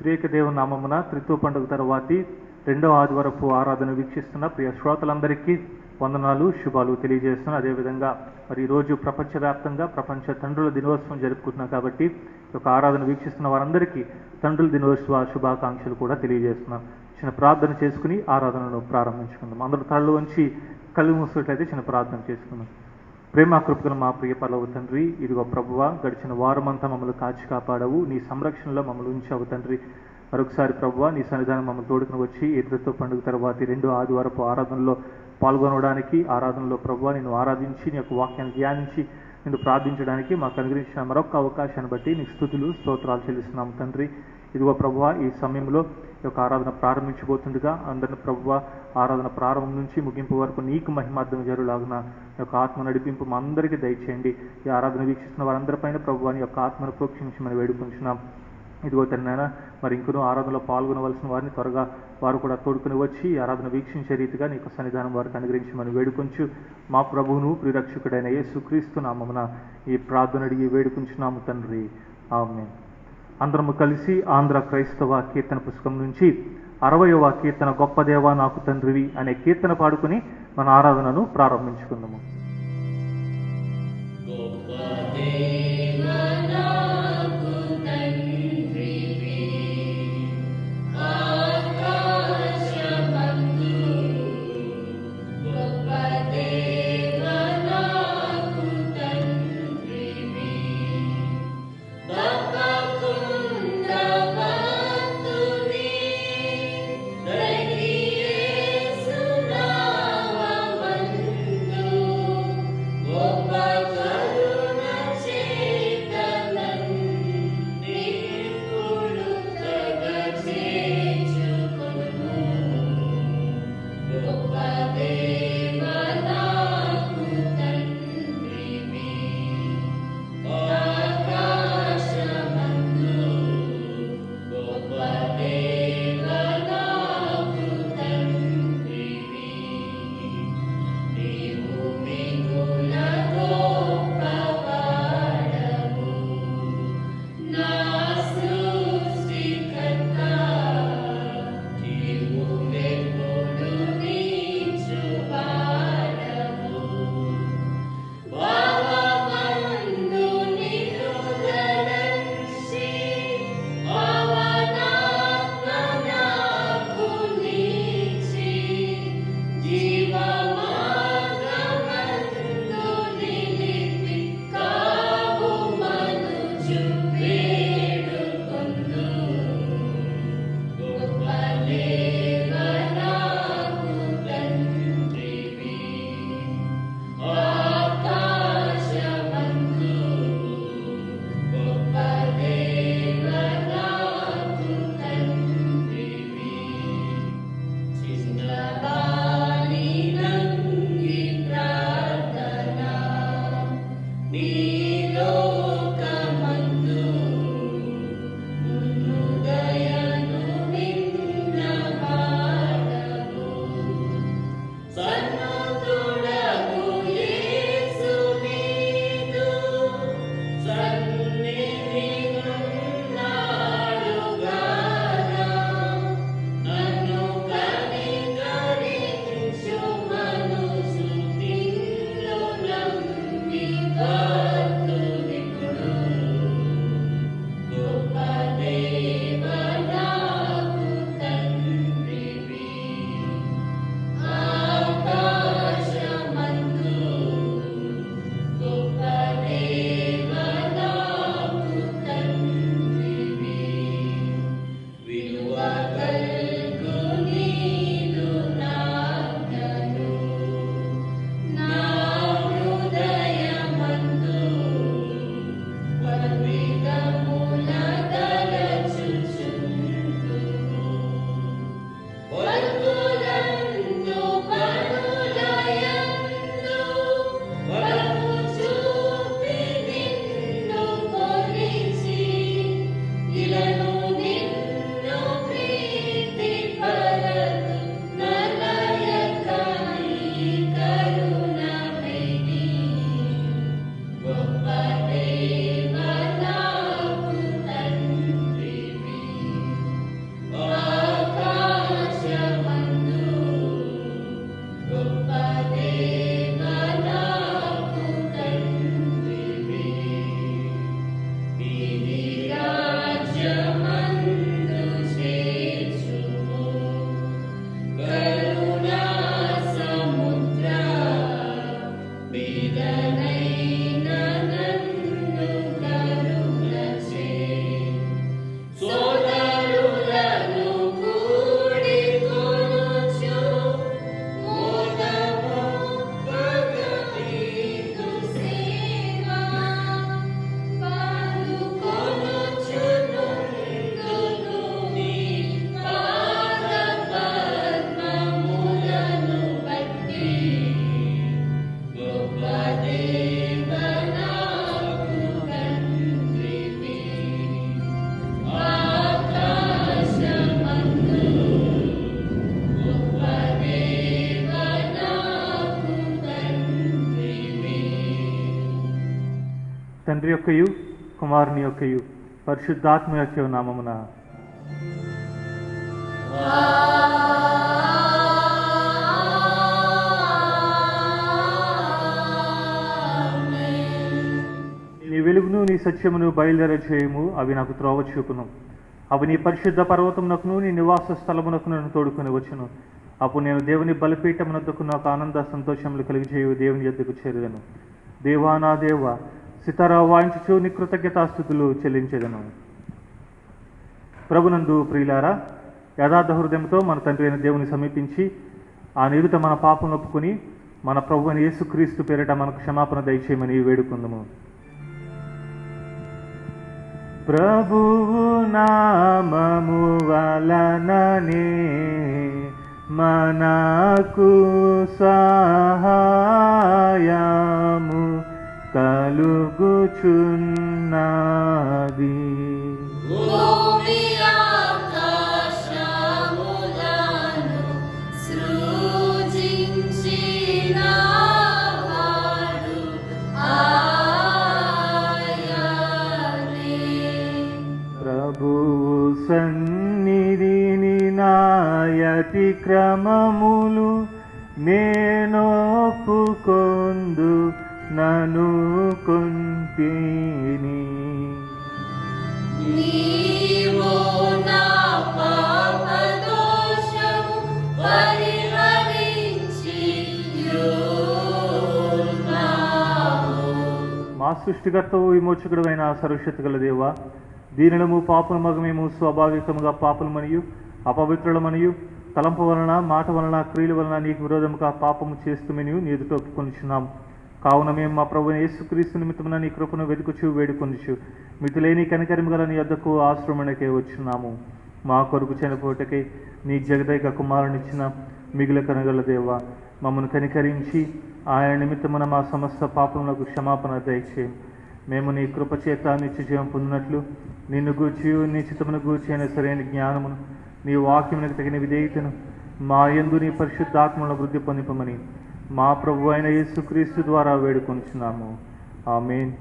త్రియేక దేవుని నామమున త్రిత్వ పండుగ తర్వాతి రెండవ ఆదివారపు ఆరాధన వీక్షిస్తున్న ప్రియ శ్రోతలందరికీ వందనాలు, శుభాలు తెలియజేస్తున్నాను. అదేవిధంగా మరి ఈరోజు ప్రపంచవ్యాప్తంగా ప్రపంచ తండ్రుల దినోత్సవం జరుపుకుంటున్నాం కాబట్టి ఈ యొక్క ఆరాధన వీక్షిస్తున్న వారందరికీ తండ్రుల దినోత్సవ శుభాకాంక్షలు కూడా తెలియజేస్తున్నాం. చిన్న ప్రార్థన చేసుకుని ఆరాధనను ప్రారంభించుకుందాం. అందరూ తళ్ళు వంచి కళ్ళు మూసినట్లయితే చిన్న ప్రార్థన చేసుకుందాం. ప్రేమ కృపగల మా ప్రియ పరలోక తండ్రి, ఇదిగో ప్రభువా, గడిచిన వారమంతా మమ్మల్ని కాచి కాపాడవు, నీ సంరక్షణలో మమ్మల్ని ఉంచావు తండ్రి. మరొకసారి ప్రభువా, నీ సన్నిధానం మమ్మల్ని తోడుకుని వచ్చి ఈ త్రిత్వ పండుగ తర్వాత రెండో ఆదివారపు ఆరాధనలో పాల్గొనడానికి, ఆరాధనలో ప్రభువా నిన్ను ఆరాధించి నీ యొక్క వాక్యాన్ని ధ్యానించి నిన్ను ప్రార్థించడానికి మాకు అనుగ్రహించిన మరొక అవకాశాన్ని బట్టి నీకు స్తుతులు స్తోత్రాలు చెల్లిస్తున్నాము తండ్రి. ఇదిగో ప్రభువా, ఈ సమయంలో ఈ యొక్క ఆరాధన ప్రారంభించబోతుండగా అందరిని ప్రభువా ఆరాధన ప్రారంభం నుంచి ముగింపు వరకు నీకు మహిమార్థం జరుగులాగున ఈ యొక్క ఆత్మ నడిపింపు మా అందరికీ దయచేయండి. ఈ ఆరాధన వీక్షిస్తున్న వారందరిపైన ప్రభువా నీ యొక్క ఆత్మను ప్రోక్షించమని వేడుకుంటున్నాం. ఇదిగో తనైనా మరి ఇంకనూ ఆరాధనలో పాల్గొనవలసిన వారిని త్వరగా వారు కూడా తోడుకుని వచ్చి ఆరాధన వీక్షించే రీతిగా నీకు సన్నిధానం వారికి అనుగ్రహించమని వేడుకొంచు మా ప్రభువును ప్రియరక్షకుడైన యేసుక్రీస్తు నామమున ఈ ప్రార్థన అడిగి వేడుకుంటున్నాము తండ్రి, ఆమేన్. అందరము కలిసి ఆంధ్ర క్రైస్తవ కీర్తన పుస్తకం నుంచి 60వ కీర్తన గొప్ప దేవా నాకు తండ్రివి అనే కీర్తన పాడుకుని మన ఆరాధనను ప్రారంభించుకుందాము. Gopal Karuna తండ్రి యొక్కయు కుమారుని యొక్కయు పరిశుద్ధాత్మ యొక్క నామమున. నీ వెలుగును నీ సత్యమును బయలుదేర చేయము, అవి నాకు త్రోవ చూపును. అవి నీ పరిశుద్ధ పర్వతమునకును నీ నివాస స్థలమునకు నన్ను తోడుకొని వచ్చును. అప్పుడు నేను దేవుని బలిపీఠమునకు నాకు ఆనంద సంతోషములు కలిగిచేయు దేవుని యొద్దకు చేరుదను. దేవా నా దేవ, సితారా వాయించుచు నీ కృతజ్ఞతాస్థుతులు చెల్లించెదను. ప్రభునందు ప్రియులారా, యథార్థ హృదయంతో మన తండ్రి అయిన దేవుని సమీపించి ఆ నిరుత మన పాపం ఒప్పుకొని మన ప్రభు అయిన యేసుక్రీస్తు పేరిట మనకు క్షమాపణ దయచేయమని వేడుకుందుము. ప్రభువు నామము వలననే మనకు సహాయము కలుగుచున్నది. ప్రభువు సన్నిధిని నాయతి క్రమములు నేనొప్పుకొందు నను కొంటిని. మా సృష్టికర్తవు విమోచకుడు అయిన సర్వశక్తి గల దేవా, దీనిలము పాపల మగమేము స్వాభావికముగా పాపలమనియు అపవిత్రులమనియు తలంపు వలన మాట వలన క్రియల వలన నీకు విరోధముగా పాపము చేస్తుమని నీ ఎదుట ఒప్పుకొనిచున్నాం. కావున మేము మా ప్రభువైన యేసుక్రీస్తు నిమిత్తమున నీ కృపను వెతుకుచు వేడుకొనుచు మితిలేని కనికరము గల నీ వద్దకు ఆశ్రమణకే వచ్చున్నాము. మా కొరకు చనిపోటకై నీ జగదైక కుమారునిచ్చిన మిగిలిన కనగల దేవ, మమ్మను కనికరించి ఆయన నిమిత్తమున మా సమస్త పాపములకు క్షమాపణ దయచేయం. మేము నీ కృపచేత నిత్య జీవం పొందినట్లు నిన్ను గూర్చి నీ చిత్తమును గూర్చి అయిన సరైన జ్ఞానమును నీ వాక్యమునకు తగిన విధేయతను మా యందు నీ పరిశుద్ధాత్మను వృద్ధి పొందిపమని మా ప్రభు అయిన యేసుక్రీస్తు ద్వారా వేడుకొనుచున్నాము. ఆమేన్.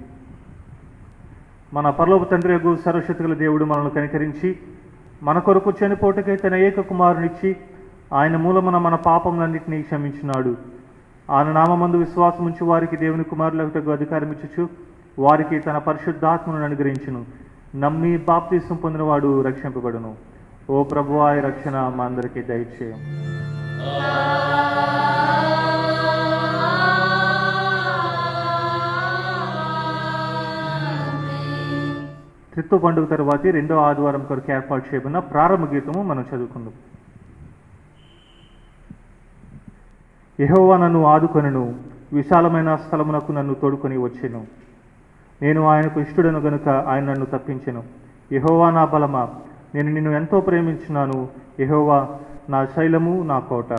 మన పరలోక తండ్రి యగు సర్వశక్తిగల దేవుడు మనల్ని కనికరించి మన కొరకు చనిపోటకై తన ఏక కుమారునిచ్చి ఆయన మూలమున మన పాపములన్నింటినీ క్షమించినాడు. ఆయన నామమందు విశ్వాసముంచి వారికి దేవుని కుమారులకు అధికారం ఇచ్చుచు వారికి తన పరిశుద్ధాత్మను అనుగ్రహించును. నమ్మి బాప్తిసం పొందినవాడు రక్షింపబడును. ఓ ప్రభువా, ఈ రక్షణ మా అందరికీ దయచేయం. త్రిత్వ పండుగ తరువాతి రెండవ ఆదివారం కొరకు ఏర్పాటు చేయబడిన ప్రారంభ గీతము మనం చదువుకుందాం. యెహోవా నన్ను ఆదుకొనెను, విశాలమైన స్థలమునకు నన్ను తోడుకొని వచ్చెను. నేను ఆయనకు ఇష్టడను గనుక ఆయన నన్ను తప్పించెను. యెహోవా నా బలమా, నేను నిన్ను ఎంతో ప్రేమించున్నాను. యెహోవా నా శైలము, నా కోట.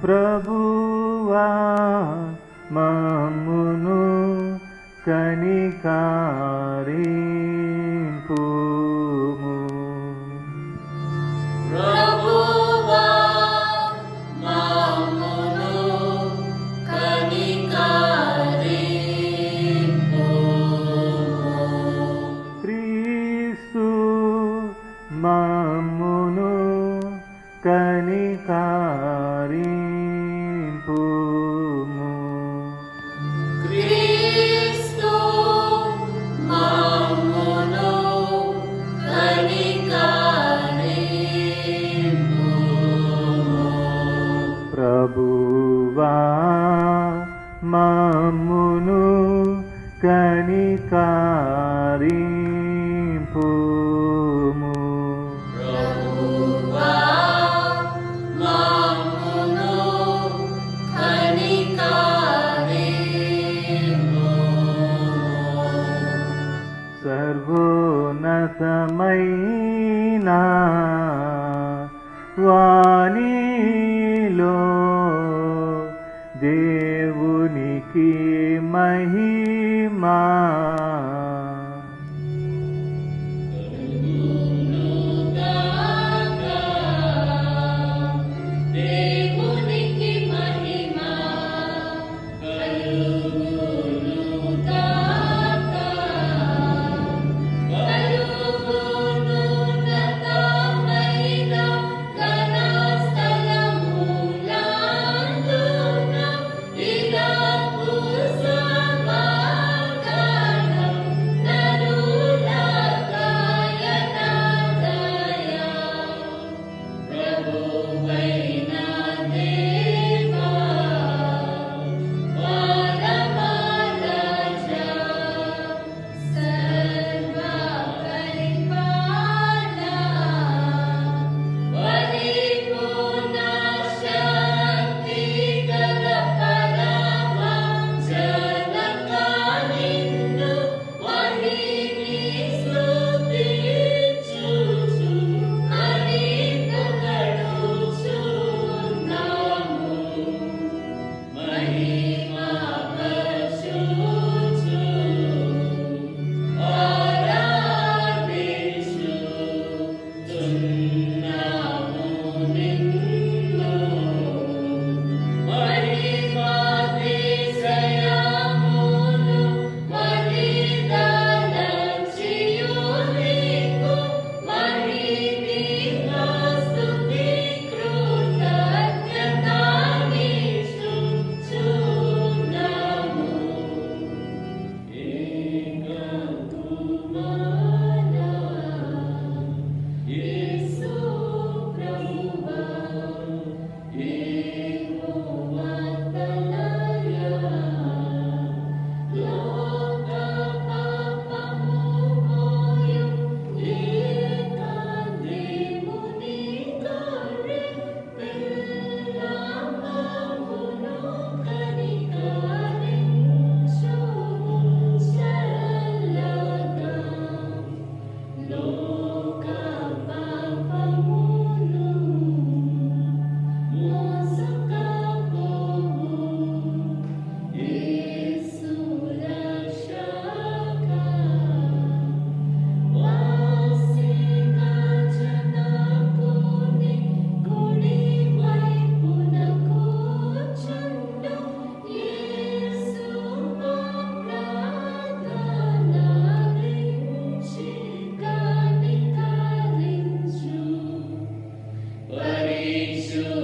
ప్రభువా మమ్మును కనికరింపుము. ప్రభువా మమ్మును కనికరింపుము. క్రీస్తు మమ్మును కనికరింపుము. క్రీస్తు మమ్మును దేవునికి మహిమా. దేవునికి మహిమ కలుగును గాక. కలుగును ఉన్నతమైన ఘన స్థలములందున ఇలాగు సమాధానం నరులకాయన దయ. ప్రభువైన దేవా పరమరాజ సర్వ పరిపాలన పరిపూర్ణ శక్తి గల పరమ జనక నిన్ను మహిమి స్తుతించుచు మరి పొగడుచున్నాము. మహిమ పరచుచు ఆరాధించుచున్నాము నిన్ను. మహిమాతిశయమును మహిదలచియు నీకు మహిమ స్తుతి కృతజ్ఞతానిచ్చుచున్నాము. ఏకకుమారా యేసు ప్రభువా యెహోవా తనయ లోక పాపము మోయు ఏక దేవుని గొర్రె పిల్లమగును కనికరించుము చల్లగా. లోక పాపమును మోసుకపోవు యేసు రక్షక. వాసిక జనకుని కుడి వైపున కూర్చుండు యేసు మా ప్రార్థనలించి కనికరించు. పరిశుద్ధుడవు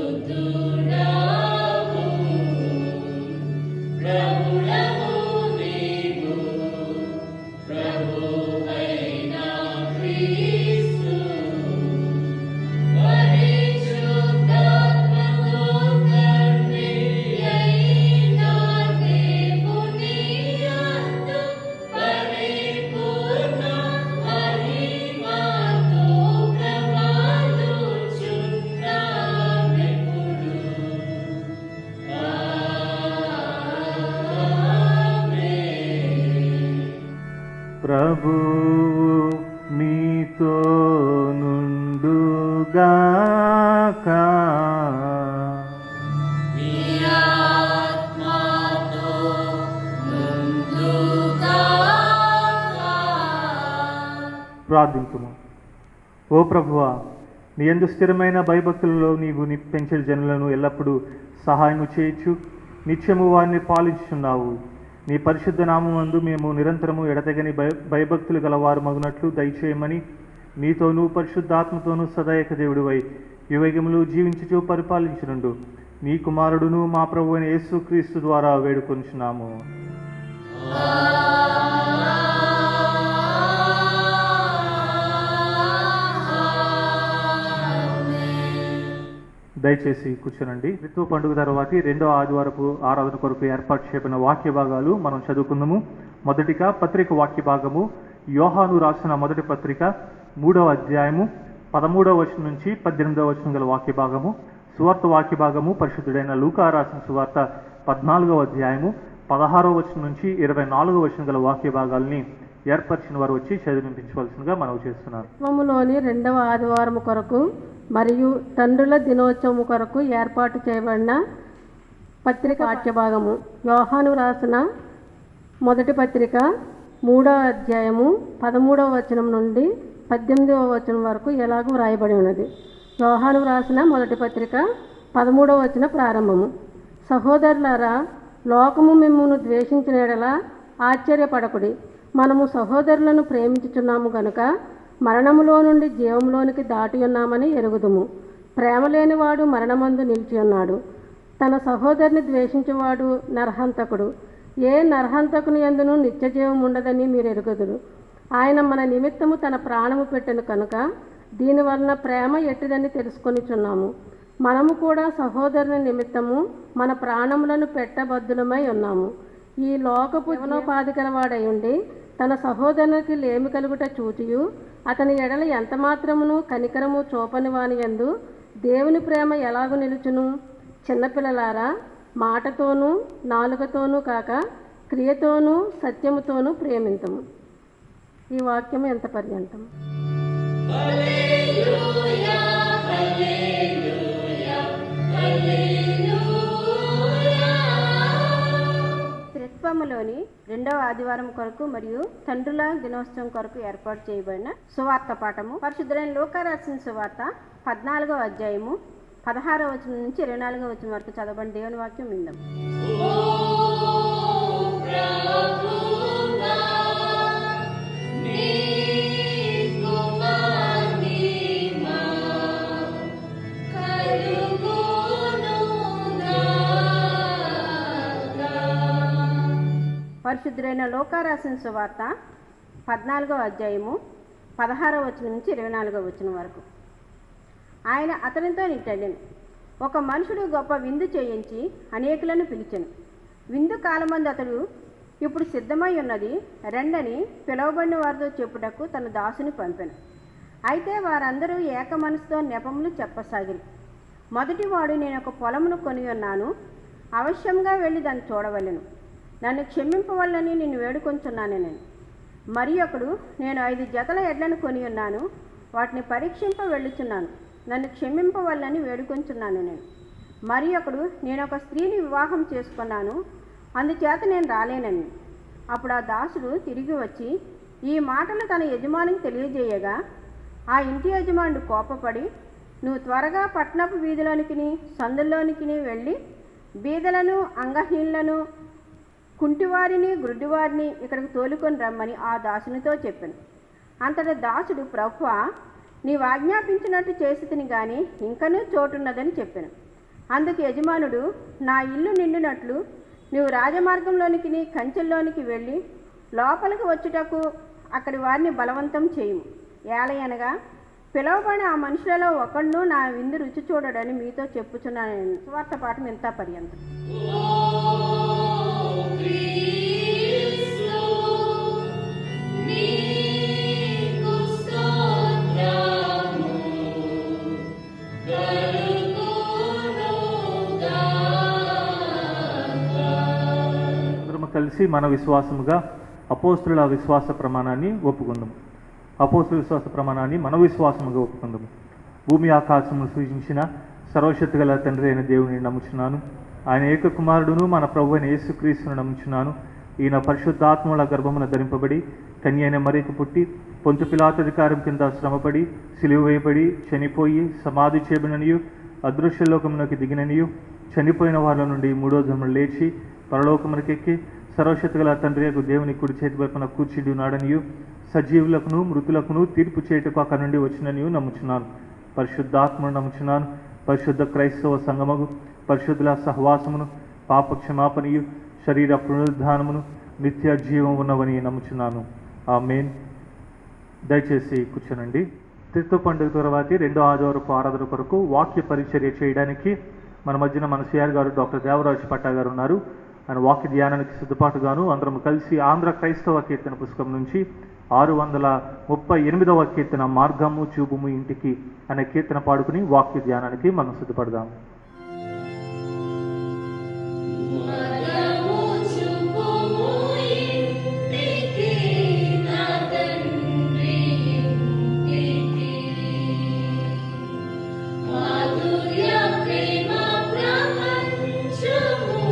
ప్రభుడవు నీవు, ప్రభువైన క్రీస్తు. పరిశుద్ధాత్మతో తండ్రి అయిన దేవుని యందు పరిపూర్ణ మహిమతో ప్రభలుచున్నావెప్పుడు. ఆమేన్. ప్రభువు మీతో నుండుగాక. మీ ఆత్మతో ముందుగా ప్రార్థించుము. ఓ ప్రభువా, నీ యందు స్థిరమైన భయభక్తులలో నీవు పెంచే జనులను ఎల్లప్పుడూ సహాయము చేయొచ్చు నిత్యము వారిని పాలించుచున్నావు. నీ పరిశుద్ధ నామమందు మేము నిరంతరము ఎడతెగని భయభక్తులు గలవారు మగునట్లు దయచేయమని నీతోనూ పరిశుద్ధాత్మతోనూ సదాయక దేవుడివై యుగములు జీవించుచూ పరిపాలించునుండు నీ కుమారుడును మా ప్రభు అయిన యేసుక్రీస్తు ద్వారా వేడుకొనుచున్నాము. దయచేసి కూర్చోనండి. ఋతువు పండుగ తర్వాతి రెండో ఆదివారపు ఆరాధన కొరకు ఏర్పాటు చేయబడిన వాక్య భాగాలు మనం చదువుకుందాము. మొదటిగా పత్రిక వాక్య భాగము యోహాను రాసిన మొదటి పత్రిక 3వ అధ్యాయము 13వ వచనం నుంచి 18వ వచనం గల వాక్య భాగము. సువార్త వాక్య భాగము పరిశుద్ధుడైన లూకా రాసిన సువార్త 14వ అధ్యాయము 16వ వచనం నుంచి 24వ వచనం గల వాక్య భాగాల్ని ఏర్పరిచిన వారు వచ్చి చదివించవలసిందిగా మనవి చేస్తున్నారు. లోని రెండవ ఆదివారం కొరకు మరియు తండ్రుల దినోత్సవం కొరకు ఏర్పాటు చేయబడిన పత్రిక పాఠ్యభాగము యోహాను రాసిన మొదటి పత్రిక 3వ అధ్యాయము 13వ వచనం నుండి 18వ వచనం వరకు ఎలాగూ వ్రాయబడి ఉన్నది. యోహాను రాసిన మొదటి పత్రిక 13వ వచన ప్రారంభము. సహోదరులారా, లోకము మిమ్మును ద్వేషించిన యెడల ఆశ్చర్యపడకుడి. మనము సహోదరులను ప్రేమించుచున్నాము గనుక మరణములో నుండి జీవములోనికి దాటి ఉన్నామని ఎరుగుదుము. ప్రేమ లేనివాడు మరణమందు నిలిచి ఉన్నాడు. తన సహోదరుని ద్వేషించువాడు నరహంతకుడు. ఏ నరహంతకుని యందును నిత్యజీవం ఉండదని మీరు ఎరుగుదురు. ఆయన మన నిమిత్తము తన ప్రాణము పెట్టెను కనుక దీనివలన ప్రేమ ఎట్టిదని తెలుసుకొనిచున్నాము. మనము కూడా సహోదరుని నిమిత్తము మన ప్రాణములను పెట్టబద్దులమై ఉన్నాము. ఈ లోకపు జీవనోపాధికలవాడై ఉండి తన సహోదరునికి లేమి కలుగుట చూచియు అతని ఎడల ఎంతమాత్రమును కనికరము చూపని వాని యందు దేవుని ప్రేమ ఎలాగు నిలుచును? చిన్నపిల్లలారా, మాటతోనూ నాలుకతోనూ కాక క్రియతోనూ సత్యముతోనూ ప్రేమింతము. ఈ వాక్యము ఎంత పర్యంతం. హల్లెలూయా హల్లెలూయా హల్లెలూయా. త్రిత్వములోని 2వ ఆదివారం కొరకు మరియు తండ్రుల దినోత్సవం కొరకు ఏర్పాటు చేయబడిన సువార్త పాఠము పరిశుద్ధులైన లూకా రాసిన సువార్త 14వ అధ్యాయము 16వ వచనం నుంచి 24వ వచనం వరకు చదవబడిన దేవుని వాక్యం విందాం. ఓ ప్రభువా, నీకు మహిమ కలుగునుగాక. పరిశుద్ధులైన లూకా రాసిన సువార్త 14వ అధ్యాయము 16వ వచనం నుంచి 24వ వచనం వరకు. ఆయన అతనితో నిట్టెను. ఒక మనుషుడు గొప్ప విందు చేయించి అనేకులను పిలిచెను. విందు కాలమందు అతడు ఇప్పుడు సిద్ధమై ఉన్నది, రెండని పిలువబడిన వారితో చెప్పుటకు తన దాసుని పంపెను. అయితే వారందరూ ఏక మనసుతో నెపములు చెప్పసాగిరి. మొదటివాడు, నేను ఒక పొలమును కొని ఉన్నాను, అవశ్యంగా వెళ్ళి దాన్ని చూడవలెను, నన్ను క్షమింపవల్లని నిన్ను వేడుకొంచున్నాను నేను. మరి ఒకడు, నేను 5 జతల ఎడ్లను కొని ఉన్నాను, వాటిని పరీక్షింప వెళ్ళుచున్నాను, నన్ను క్షమింపవల్లని వేడుకొంచున్నాను నేను. మరి ఒకడు, నేను ఒక స్త్రీని వివాహం చేసుకున్నాను, అందుచేత నేను రాలేనని. అప్పుడు ఆ దాసుడు తిరిగి వచ్చి ఈ మాటలు తన యజమానికి తెలియజేయగా ఆ ఇంటి యజమానుడు కోపపడి, నువ్వు త్వరగా పట్టణపు వీధిలోనికి సందుల్లోనికి వెళ్ళి బీదలను అంగహీనులను కుంటివారిని గుడ్డివారిని ఇక్కడికి తోలుకొని రమ్మని ఆ దాసునితో చెప్పాను. అంతటా దాసుడు, ప్రభువా, నీవు ఆజ్ఞాపించినట్టు చేసితిని గాని ఇంకనూ చోటున్నదని చెప్పాను. అందుకు యజమానుడు, నా ఇల్లు నిండినట్లు నీవు రాజమార్గంలోనికి కంచెల్లోనికి వెళ్ళి లోపలికి వచ్చుటకు అక్కడి వారిని బలవంతం చేయుము. ఏలయనగా పిలువబడిన ఆ మనుషులలో ఒకడును నా విందు రుచి చూడడని మీతో చెప్పుచున్నాను. సువార్త పాఠం ఎంత పర్యంతం. ఓ క్రీస్తు, నీకు స్తోత్రము అందరము కలిసి మన విశ్వాసముగా అపోస్తుల విశ్వాస ప్రమాణాన్ని ఒప్పుకుందాం. అపోస్తుల విశ్వాస ప్రమాణాన్ని మన విశ్వాసముగా ఒప్పుకుందాము. భూమి ఆకాశమును సృజించిన సర్వశక్తి గల తండ్రి అయిన దేవుని నమ్ముచున్నాను. ఆయన ఏక కుమారుడును మన ప్రభు అయిన యేసుక్రీస్తును నమ్ముచున్నాను. ఈయన పరిశుద్ధాత్మల గర్భమున ధరింపబడి కన్య అయిన మరియకు పుట్టి పొంతు పిలాతు అధికారం కింద శ్రమపడి సిలువ వేయబడి చనిపోయి సమాధి చేయబడిననియు అదృశ్య లోకమునకు దిగిననియు చనిపోయిన వాళ్ళ నుండి 3వ దినమున లేచి పరలోకమునకెక్కి సర్వశక్తి గల తండ్రి యొక్క దేవుని కుడి చేతి వైపున కూర్చుండి ఉన్నాడనియు సజీవులకును మృతులకును తీర్పు చేయుటకు అక్కడి నుండి వచ్చిననియు నమ్ముచున్నాను. పరిశుద్ధాత్మను నమ్ముచున్నాను. పరిశుద్ధ క్రైస్తవ సంగమగు పరిశుద్ధుల సహవాసమును పాప క్షమాపణయు శరీర పునరుద్ధానమును నిత్య జీవం ఉన్నవని నమ్ముచున్నాను. ఆమేన్. దయచేసి కూర్చోనండి. త్రిత్వ పండుగ తర్వాతి 2వ ఆదివారపు ఆరాధన కొరకు వాక్య పరిచర్య చేయడానికి మన మధ్యన మన సిఆర్ గారు డాక్టర్ దేవరాజు పట్టా గారు ఉన్నారు. ఆయన వాక్య ధ్యానానికి సిద్ధపాటుగాను అందరం కలిసి ఆంధ్ర క్రైస్తవ కీర్తన పుస్తకం నుంచి 638వ కీర్తన మార్గము చూపుము ఇంటికి అనే కీర్తన పాడుకుని వాక్య ధ్యానానికి మనం సిద్ధపడదాం. మార్గము చూపుము ఇంటికి, నా తండ్రి ఇంటికి. మాధుర్య ప్రేమ ప్రపంచము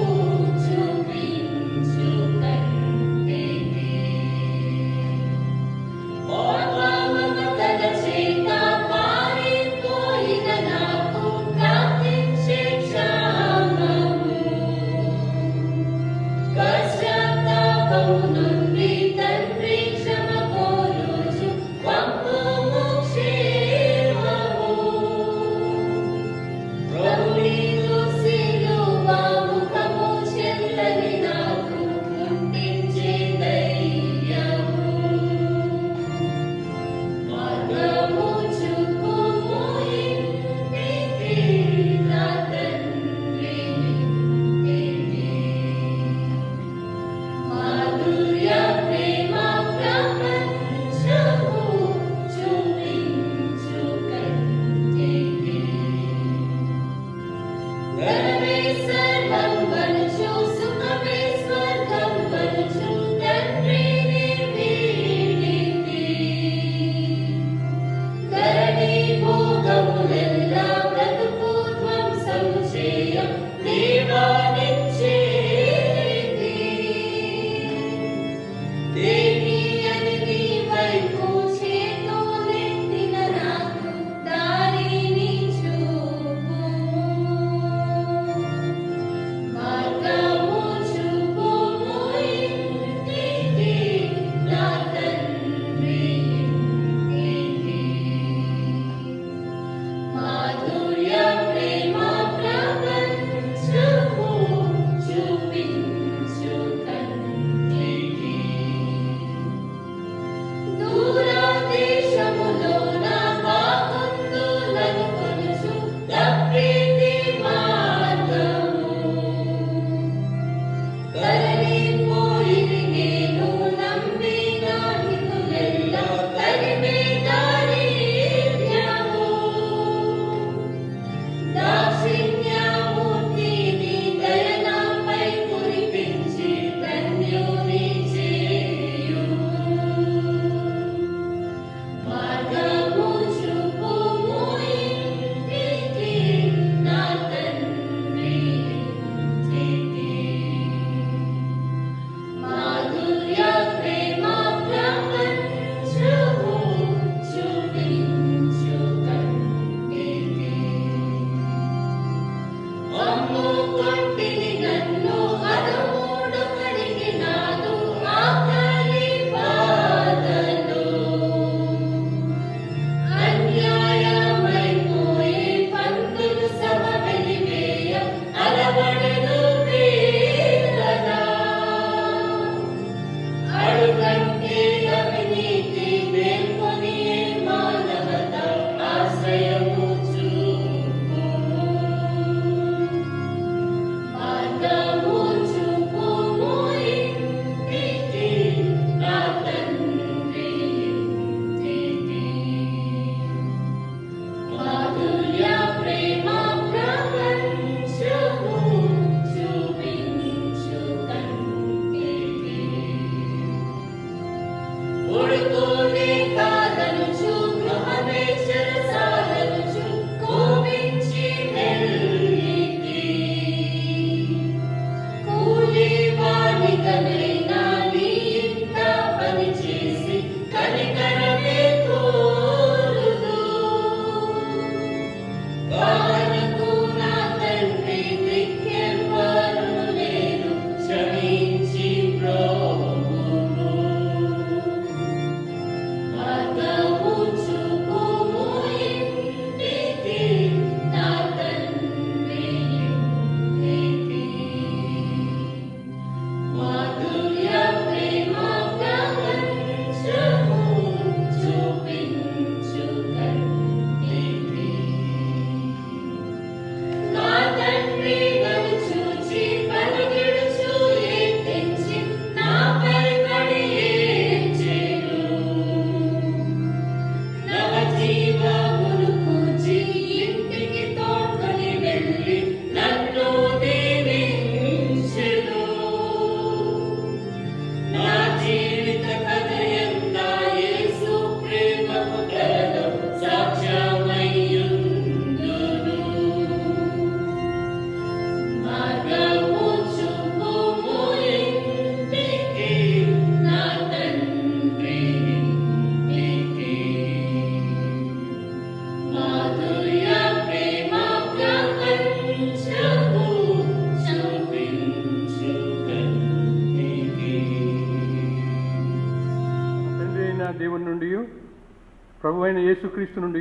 ప్రభువైన యేసుక్రీస్తు నుండి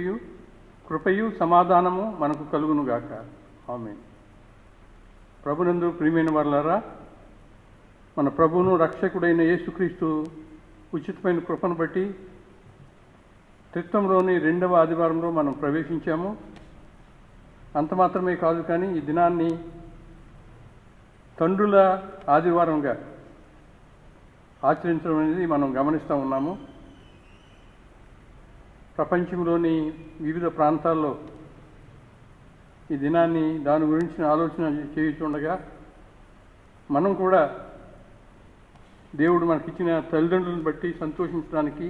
కృపయు సమాధానము మనకు కలుగునుగాక. ఆమేన్. ప్రభునందు ప్రియమైన వారలారా, మన ప్రభువును రక్షకుడైన యేసుక్రీస్తు ఉచితమైన కృపను బట్టి త్రిత్వంలోని 2వ ఆదివారంలో మనం ప్రవేశించాము. అంత మాత్రమే కాదు, కానీ ఈ దినాన్ని తండ్రుల ఆదివారంగా ఆచరించడం అనేది మనం గమనిస్తూ ఉన్నాము. ప్రపంచంలోని వివిధ ప్రాంతాల్లో ఈ దినాన్ని దాని గురించి ఆలోచన చేయుచుండగా మనం కూడా దేవుడు మనకిచ్చిన తల్లిదండ్రులను బట్టి సంతోషించడానికి,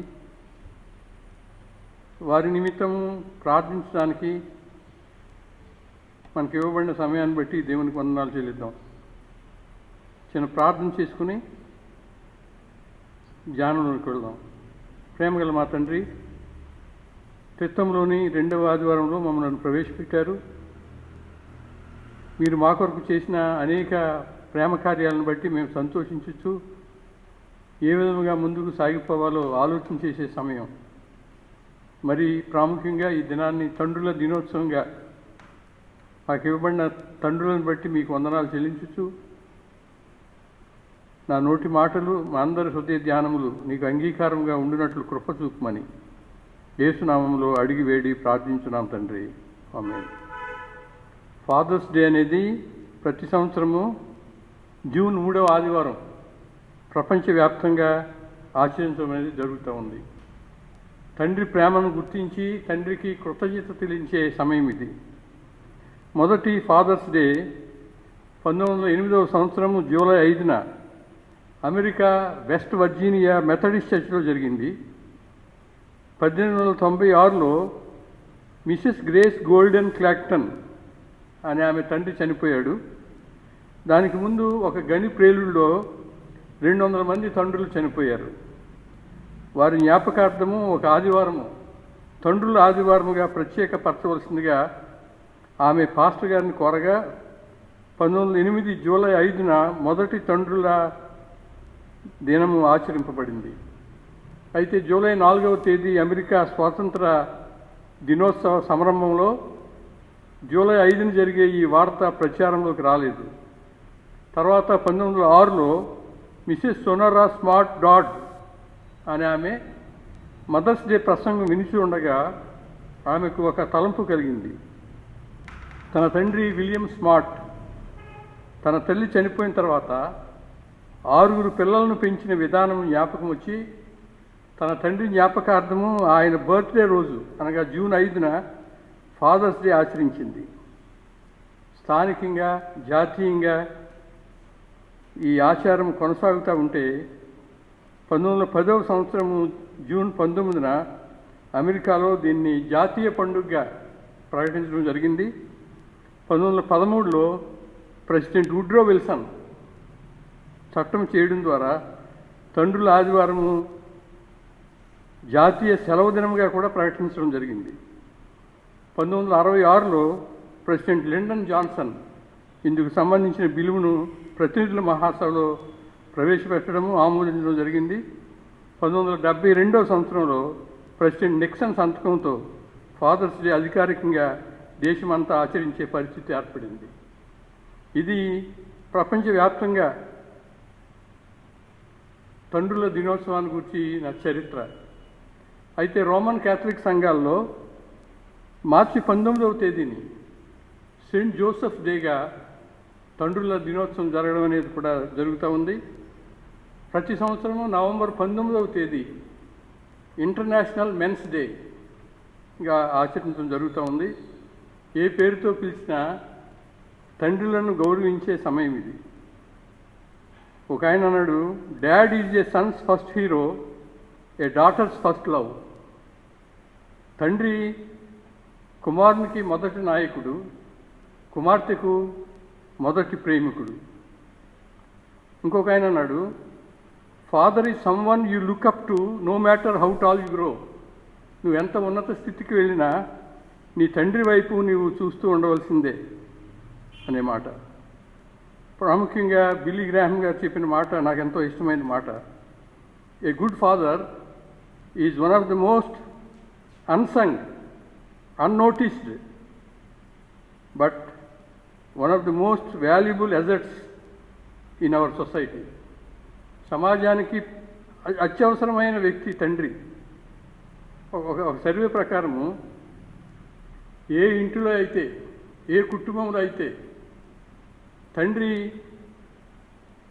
వారి నిమిత్తం ప్రార్థించడానికి మనకి ఇవ్వబడిన సమయాన్ని బట్టి దేవునికి వందనాలు చెల్లిద్దాం. చిన్న ప్రార్థన చేసుకుని ధ్యానంలోకి వెళ్దాం. ప్రేమగల మా తండ్రి, త్రిత్వంలోని 2వ ఆదివారంలో మమ్మల్ని ప్రవేశపెట్టారు. మీరు మా కొరకు చేసిన అనేక ప్రేమ కార్యాలను బట్టి మేము సంతోషించచ్చు, ఏ విధంగా ముందుకు సాగిపోవాలో ఆలోచన చేసే సమయం. మరి ప్రాముఖ్యంగా ఈ దినాన్ని తండ్రుల దినోత్సవంగా మాకు ఇవ్వబడిన తండ్రులను బట్టి మీకు వందనాలు చెల్లించచ్చు. నా నోటి మాటలు, మా అందరి హృదయ ధ్యానములు నీకు అంగీకారంగా ఉండినట్లు కృప చూపమని యేసునామంలో అడిగి వేడి ప్రార్థించున్నాం తండ్రి. ఆమేన్. ఫాదర్స్ డే అనేది ప్రతి సంవత్సరము జూన్ 3వ ఆదివారం ప్రపంచవ్యాప్తంగా ఆచరించడం అనేది జరుగుతూ ఉంది. తండ్రి ప్రేమను గుర్తించి తండ్రికి కృతజ్ఞత తెలించే సమయం ఇది. మొదటి ఫాదర్స్ డే 1908వ సంవత్సరము జూలై 5న అమెరికా వెస్ట్ వర్జీనియా మెథడిస్ట్ చర్చిలో జరిగింది. 1896లో మిసెస్ గ్రేస్ గోల్డెన్ క్లాక్టన్ అనే ఆమె తండ్రి చనిపోయాడు. దానికి ముందు ఒక గని ప్రేలుల్లో 200 మంది తండ్రులు చనిపోయారు. వారి జ్ఞాపకార్థము ఒక ఆదివారము, తండ్రుల ఆదివారముగా ప్రత్యేకపరచవలసిందిగా ఆమె పాస్టర్ గారిని కోరగా 1908 జూలై 5న మొదటి తండ్రుల దినము ఆచరింపబడింది. అయితే జూలై 4వ తేదీ అమెరికా స్వాతంత్ర దినోత్సవ సంరంభంలో జూలై 5న జరిగే ఈ వార్త ప్రచారంలోకి రాలేదు. తర్వాత 1906లో మిసెస్ సోనరా స్మార్ట్ డాడ్ అనే ఆమె మదర్స్ డే ప్రసంగం వినిచి ఉండగా ఆమెకు ఒక తలంపు కలిగింది. తన తండ్రి విలియం స్మార్ట్ తన తల్లి చనిపోయిన తర్వాత 6 పిల్లలను పెంచిన విధానం జ్ఞాపకం వచ్చి తన తండ్రి జ్ఞాపకార్థము ఆయన బర్త్డే రోజు అనగా జూన్ 5న ఫాదర్స్ డే ఆచరించింది. స్థానికంగా, జాతీయంగా ఈ ఆచారం కొనసాగుతూ ఉంటే 1910వ సంవత్సరము జూన్ 19న అమెరికాలో దీన్ని జాతీయ పండుగగా ప్రకటించడం జరిగింది. 1913లో ప్రెసిడెంట్ వుడ్రో విల్సన్ చట్టం చేయడం ద్వారా తండ్రుల ఆదివారము జాతీయ సెలవు దినంగా కూడా ప్రకటించడం జరిగింది. 1966లో ప్రెసిడెంట్ లిండన్ జాన్సన్ ఇందుకు సంబంధించిన బిల్లును ప్రతినిధుల మహాసభలో ప్రవేశపెట్టడము, ఆమోదించడం జరిగింది. 1972వ సంవత్సరంలో ప్రెసిడెంట్ నిక్సన్ సంతకంతో ఫాదర్స్ డే అధికారికంగా దేశమంతా ఆచరించే పరిస్థితి ఏర్పడింది. ఇది ప్రపంచవ్యాప్తంగా తండ్రుల దినోత్సవాన్ని గురించి నా చరిత్ర. అయితే రోమన్ క్యాథలిక్ సంఘాల్లో మార్చి 19వ తేదీని సెయింట్ జోసెఫ్ డేగా తండ్రుల దినోత్సవం జరగడం అనేది కూడా జరుగుతూ ఉంది. ప్రతి సంవత్సరము నవంబర్ 19వ తేదీ ఇంటర్నేషనల్ మెన్స్ డేగా ఆచరించడం జరుగుతూ ఉంది. ఏ పేరుతో పిలిచినా తండ్రులను గౌరవించే సమయం ఇది. ఒక ఆయన అన్నాడు, dad is a Sons first hero, A daughters first love. తండ్రి కుమారునికి మొదటి నాయకుడు, కుమార్తెకు మొదటి ప్రేమికుడు. ఇంకొక ఆయన అన్నాడు, father is some one you look up to know matter how tall you grow. నువ్వు ఎంత ఉన్నత స్థితికి వెళ్ళినా నీ తండ్రి వైపు నీవు చూస్తూ ఉండవలసిందే అనే మాట. ప్రాముఖ్యంగా బిల్లీ గ్రాహం గారు చెప్పిన మాట నాకు ఎంతో ఇష్టమైన మాట. A good father is one of the most unsung, unnoticed, but one of the most valuable assets in our society. సమాజానికి అత్యవసరమైన వ్యక్తి తండ్రి. ఒక సర్వే ప్రకారము ఏ ఇంటిలో అయితే, ఏ కుటుంబంలో అయితే తండ్రి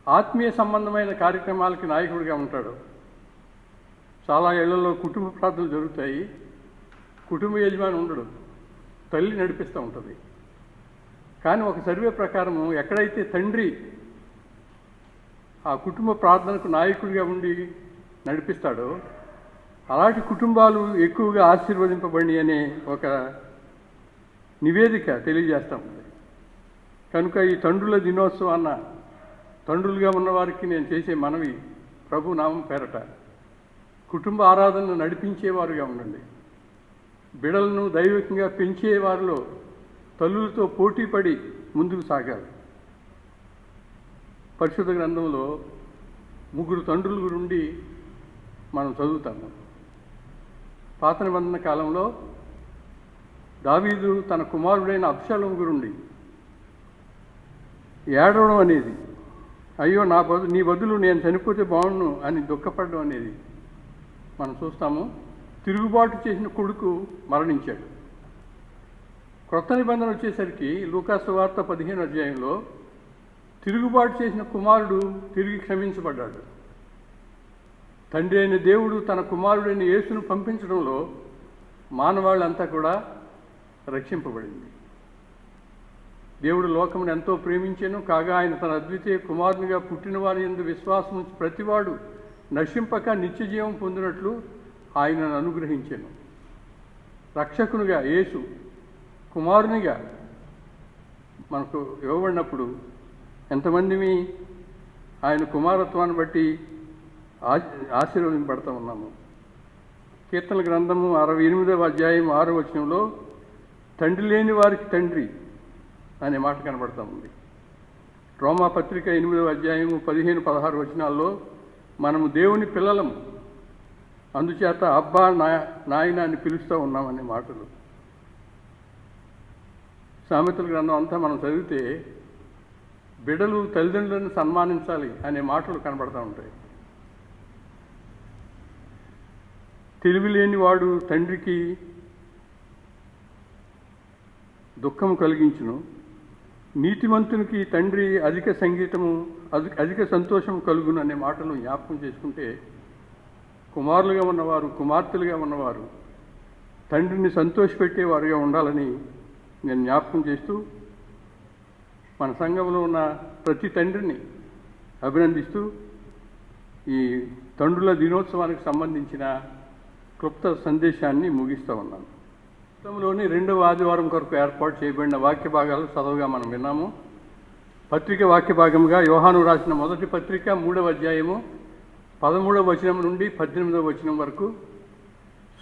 ఆత్మీయ సంబంధమైన కార్యక్రమాలకి నాయకుడిగా ఉంటాడు, చాలా ఇళ్లలో కుటుంబ ప్రార్థనలు జరుగుతాయి, కుటుంబ యజమాని ఉండడు, తల్లి నడిపిస్తూ ఉంటుంది. కానీ ఒక సర్వే ప్రకారము ఎక్కడైతే తండ్రి ఆ కుటుంబ ప్రార్థనకు నాయకుడిగా ఉండి నడిపిస్తాడో అలాంటి కుటుంబాలు ఎక్కువగా ఆశీర్వదింపబడి అనే ఒక నివేదిక తెలియజేస్తూ ఉంది. కనుక ఈ తండ్రుల దినోత్సవాన్న తండ్రులుగా ఉన్నవారికి నేను చేసే మనవి, ప్రభు నామం పేరట కుటుంబ ఆరాధనను నడిపించేవారుగా ఉండండి. బిడలను దైవికంగా పెంచేవారిలో తల్లులతో పోటీపడి ముందుకు సాగాలి. పరిశుద్ధ గ్రంథంలో 3 తండ్రుల గురించి మనం చదువుతాము. పాత నిబంధన కాలంలో దావీదు తన కుమారుడైన అబ్షాలోము గురించి ఏడవడం అనేది, అయ్యో నీ బదులు నేను చనిపోతే బాగుండు అని దుఃఖపడడం అనేది మనం చూస్తాము. తిరుగుబాటు చేసిన కొడుకు మరణించాడు. క్రొత్త నిబంధన వచ్చేసరికి లూకా సువార్త 15వ అధ్యాయంలో తిరుగుబాటు చేసిన కుమారుడు తిరిగి క్షమించబడ్డాడు. తండ్రి అయిన దేవుడు తన కుమారుడైన యేసును పంపించడంలో మానవాళ్ళంతా కూడా రక్షింపబడింది. దేవుడు లోకమును ఎంతో ప్రేమించెను, కాగా ఆయన తన అద్వితీయ కుమారునిగా పుట్టిన వారి యందు విశ్వాసం ఉంచి ప్రతివాడు నశింపక నిత్యజీవం పొందినట్లు ఆయనను అనుగ్రహించెను. రక్షకునిగా యేసు కుమారునిగా మనకు ఇవ్వబడినప్పుడు ఎంతమందిని ఆయన కుమారత్వాన్ని బట్టి ఆశీర్వదింపబడతా ఉన్నాము. కీర్తన గ్రంథము 68వ అధ్యాయం 6వ వచనంలో తండ్రి లేని వారికి తండ్రి అనే మాట కనబడతా ఉంది. రోమా పత్రిక 8వ అధ్యాయము 15-16 వచనాల్లో మనము దేవుని పిల్లలము, అందుచేత అబ్బా నాయన అని పిలుస్తూ ఉన్నామనే మాటలు. సామెతల గ్రంథం అంతా మనం చదివితే బిడ్డలు తల్లిదండ్రులను సన్మానించాలి అనే మాటలు కనబడతా ఉంటాయి. తెలివి లేని వాడు తండ్రికి దుఃఖము కలిగించును, నీతిమంతునికి తండ్రి అధిక సంతోషం కలుగును అనే మాటలు జ్ఞాపకం చేసుకుంటే కుమారులుగా ఉన్నవారు, కుమార్తెలుగా ఉన్నవారు తండ్రిని సంతోషపెట్టేవారుగా ఉండాలని నేను జ్ఞాపకం చేస్తూ మన సంఘంలో ఉన్న ప్రతి తండ్రిని అభినందిస్తూ ఈ తండ్రుల దినోత్సవానికి సంబంధించిన క్లుప్త సందేశాన్ని ముగిస్తూ ఉన్నాను. గతంలోని 2వ ఆదివారం కొరకు ఏర్పాటు చేయబడిన వాక్య భాగాలు చదవగా మనం విన్నాము. పత్రిక వాక్య భాగంగా యోహాను రాసిన మొదటి పత్రిక 3వ అధ్యాయము 13వ వచనం నుండి 18వ వచనం వరకు,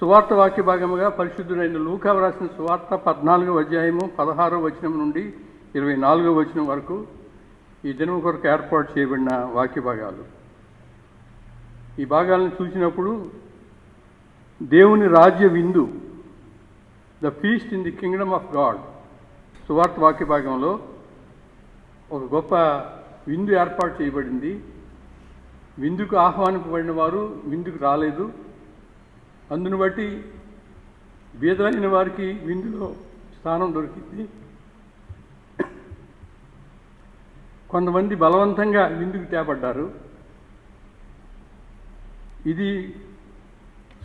సువార్త వాక్య భాగముగా పరిశుద్ధుడైన లూకా రాసిన సువార్త 14వ అధ్యాయము 16వ వచనం నుండి 24వ వచనం వరకు ఈ దినం కొరకు ఏర్పాటు చేయబడిన వాక్య భాగాలు. ఈ భాగాలను చూసినప్పుడు దేవుని రాజ్య విందు, the feast in the Kingdom of God, సువార్త వాక్య భాగంలో ఒక గొప్ప విందు ఏర్పాటు చేయబడింది. విందుకు ఆహ్వానింపబడిన వారు విందుకు రాలేదు. అందును బట్టి బీదలైన వారికి విందులో స్థానం దొరికింది. కొంతమంది బలవంతంగా విందుకు తేపడ్డారు. ఇది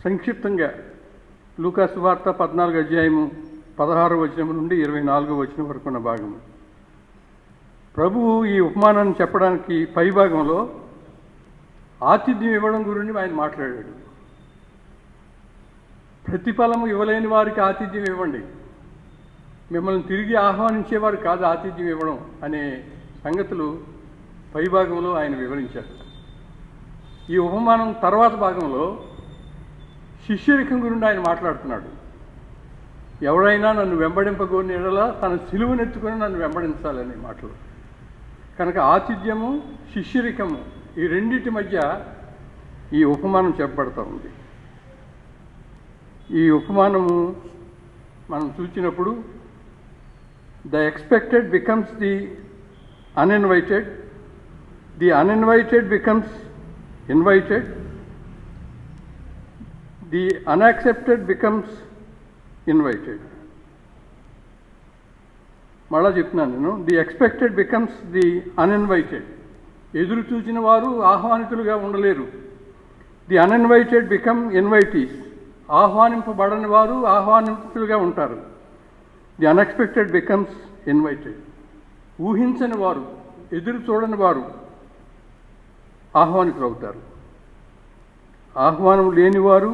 సంక్షిప్తంగా లూకా సువార్త 14వ అధ్యాయము 16వ వచనం నుండి 24వ వచనం వరకు ఉన్న భాగము. ప్రభువు ఈ ఉపమానాన్ని చెప్పడానికి పై భాగంలో ఆతిథ్యం ఇవ్వడం గురించి ఆయన మాట్లాడాడు. ప్రతిఫలము ఇవ్వలేని వారికి ఆతిథ్యం ఇవ్వండి, మిమ్మల్ని తిరిగి ఆహ్వానించేవారు కాదు ఆతిథ్యం ఇవ్వడం అనే సంగతులు పై భాగంలో ఆయన వివరించారు. ఈ ఉపమానం తర్వాత భాగంలో శిష్యరికం గురించి ఆయన మాట్లాడుతున్నాడు. ఎవరైనా నన్ను వెంబడింపగోని ఎడల తన సిలువనెత్తుకొని నన్ను వెంబడించాలనే మాటలు. కనుక ఆతిథ్యము, శిష్యరికము ఈ రెండింటి మధ్య ఈ ఉపమానం చెప్పబడతా ఉంది. ఈ ఉపమానము మనం చూసినప్పుడు the expected becomes the uninvited, the uninvited becomes invited, the unaccepted becomes invited. మళ్ళా చెప్తున్నాను నేను, the expected becomes the uninvited. ఎదురు చూసిన వారు ఆహ్వానితులుగా ఉండలేరు. The uninvited become invitees. ఆహ్వానింపబడని వారు ఆహ్వానితులుగా ఉంటారు. The unexpected becomes invited. ఊహించని వారు, ఎదురు చూడని వారు ఆహ్వానితులు అవుతారు. ఆహ్వానం లేనివారు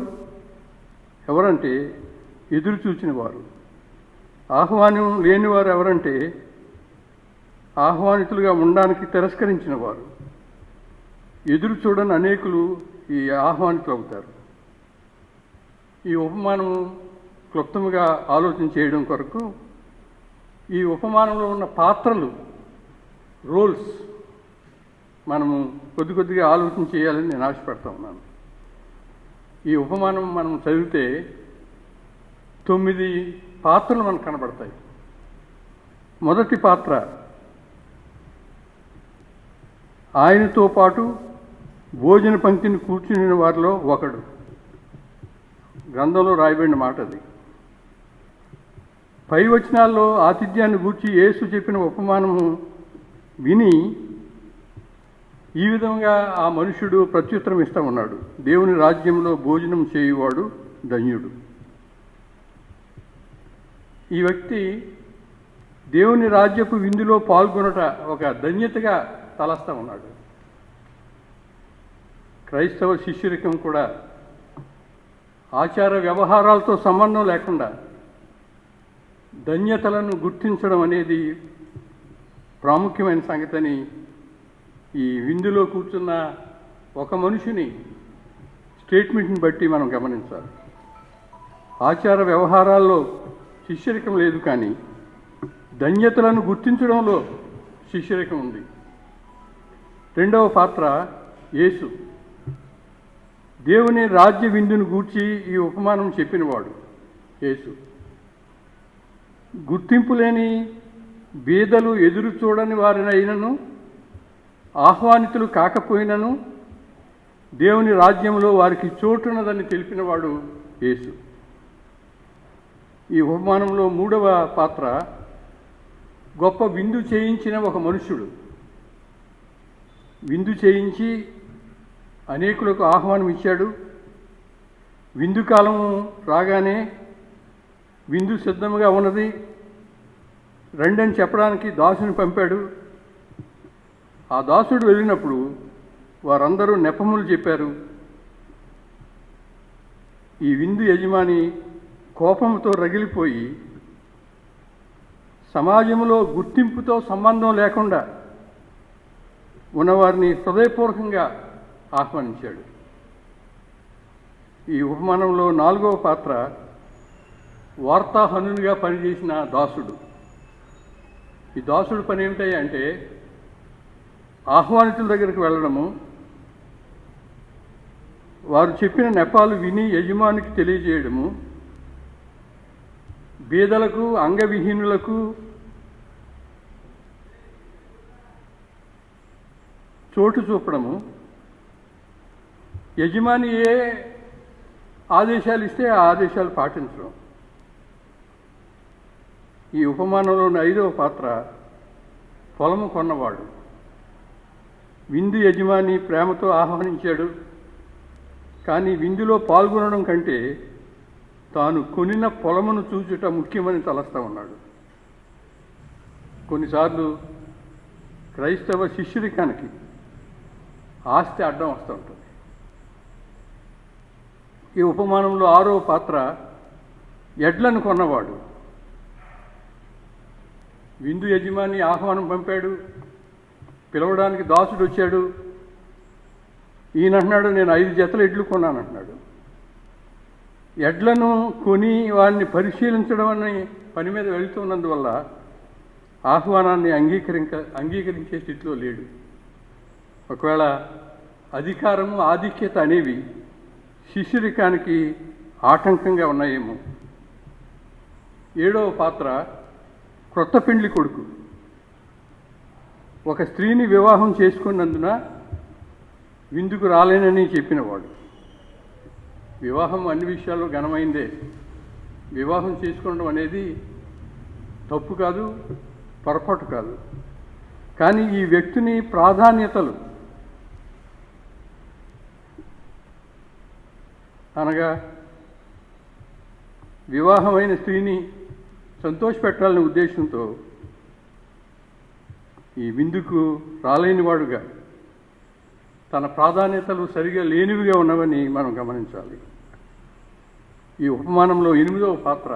ఎవరంటే ఎదురు చూచిన వారు. ఆహ్వానం లేనివారు ఎవరంటే ఆహ్వానితులుగా ఉండడానికి తిరస్కరించిన వారు. ఎదురు చూడని అనేకులు ఈ ఆహ్వానితులు అవుతారు. ఈ ఉపమానము క్లుప్తంగా ఆలోచన చేయడం కొరకు ఈ ఉపమానంలో ఉన్న పాత్రలు, రోల్స్ మనము కొద్దిగా ఆలోచన చేయాలని నేను ఆశపడతా ఉన్నాను. ఈ ఉపమానం మనం చదివితే 9 పాత్రలు మనకు కనబడతాయి. మొదటి పాత్ర ఆయనతో పాటు భోజన పంక్తిని కూర్చుని వారిలో ఒకడు. గ్రంథంలో రాయబడిన మాట అది. పై వచనాల్లో ఆతిథ్యాన్ని గూర్చి యేసు చెప్పిన ఉపమానము విని ఈ విధంగా ఆ మనుష్యుడు ప్రత్యుత్తరం ఇస్తూ ఉన్నాడు. దేవుని రాజ్యంలో భోజనం చేయువాడు ధన్యుడు. ఈ వ్యక్తి దేవుని రాజ్యపు విందులో పాల్గొనట ఒక ధన్యతగా తలస్తూ ఉన్నాడు. క్రైస్తవ శిష్యరికం కూడా ఆచార వ్యవహారాలతో సంబంధం లేకుండా ధన్యతలను గుర్తించడం అనేది ప్రాముఖ్యమైన సంగతిని ఈ విందులో కూర్చున్న ఒక మనిషిని స్టేట్మెంట్ని బట్టి మనం గమనించాలి. ఆచార వ్యవహారాల్లో శిష్యరికం లేదు, కానీ ధన్యతలను గుర్తించడంలో శిష్యరికం ఉంది. రెండవ పాత్ర యేసు. దేవుని రాజ్య విందును గూర్చి ఈ ఉపమానం చెప్పినవాడు యేసు. గుర్తింపు లేని బీదలు, ఎదురు చూడని వారినైనను, ఆహ్వానితులు కాకపోయినను దేవుని రాజ్యంలో వారికి చోటున్నదని తెలిపినవాడు యేసు. ఈ ఉపమానంలో మూడవ పాత్ర గొప్ప విందు చేయించిన ఒక మనుష్యుడు. విందు చేయించి అనేకులకు ఆహ్వానం ఇచ్చాడు. విందు కాలం రాగానే విందు సిద్ధంగా ఉన్నది, రండని చెప్పడానికి దాసుని పంపాడు. ఆ దాసుడు వెళ్ళినప్పుడు వారందరూ నెపములు చెప్పారు. ఈ విందు యజమాని కోపంతో రగిలిపోయి సమాజంలో గుర్తింపుతో సంబంధం లేకుండా ఉన్నవారిని హృదయపూర్వకంగా ఆహ్వానించాడు. ఈ ఉపమానంలో నాలుగవ పాత్ర వార్తాహనునిగా పనిచేసిన దాసుడు. ఈ దాసుడు పని ఏమిటాయి అంటే ఆహ్వానితుల దగ్గరికి వెళ్ళడము, వారు చెప్పిన నెపాలు విని యజమానికి తెలియజేయడము, బీదలకు, అంగవిహీనులకు చోటు చూపడము, యజమాని ఏ ఆదేశాలు ఇస్తే ఆ ఆదేశాలు పాటించడం. ఈ ఉపమానంలోని ఐదవ పాత్ర పొలము కొన్నవాడు. విందు యజమాని ప్రేమతో ఆహ్వానించాడు, కానీ విందులో పాల్గొనడం కంటే తాను కొనిన పొలమును చూచుట ముఖ్యమని తలస్తా ఉన్నాడు. కొన్నిసార్లు క్రైస్తవ శిష్యరికానికి ఆస్తి అడ్డం వస్తూ ఉంటుంది. ఈ ఉపమానంలో ఆరవ పాత్ర ఎడ్లను కొన్నవాడు. విందు యజమాని ఆహ్వానం పంపాడు, పిలవడానికి దాసుడు వచ్చాడు. ఈయన అంటున్నాడు, నేను 5 జతల ఎడ్లు కొన్నానంటున్నాడు. ఎడ్లను కొని వారిని పరిశీలించడం అనే పని మీద వెళుతున్నందువల్ల ఆహ్వానాన్ని అంగీకరించే స్థితిలో లేడు. ఒకవేళ అధికారము, ఆధిక్యత అనేవి శిష్యరికానికి ఆటంకంగా ఉన్నాయేమో. 7వ పాత్ర క్రొత్త పెండ్లి కొడుకు. ఒక స్త్రీని వివాహం చేసుకున్నందున విందుకు రాలేనని చెప్పినవాడు. వివాహం అన్ని విషయాల్లో ఘనమైందే. వివాహం చేసుకోవడం అనేది తప్పు కాదు, పొరపాటు కాదు. కానీ ఈ వ్యక్తిని ప్రాధాన్యతలు అనగా వివాహమైన స్త్రీని సంతోషపెట్టాలనే ఉద్దేశంతో ఈ విందుకు రాలేనివాడుగా తన ప్రాధాన్యతలు సరిగా లేనివిగా ఉన్నవని మనం గమనించాలి. ఈ ఉపమానంలో 8వ పాత్ర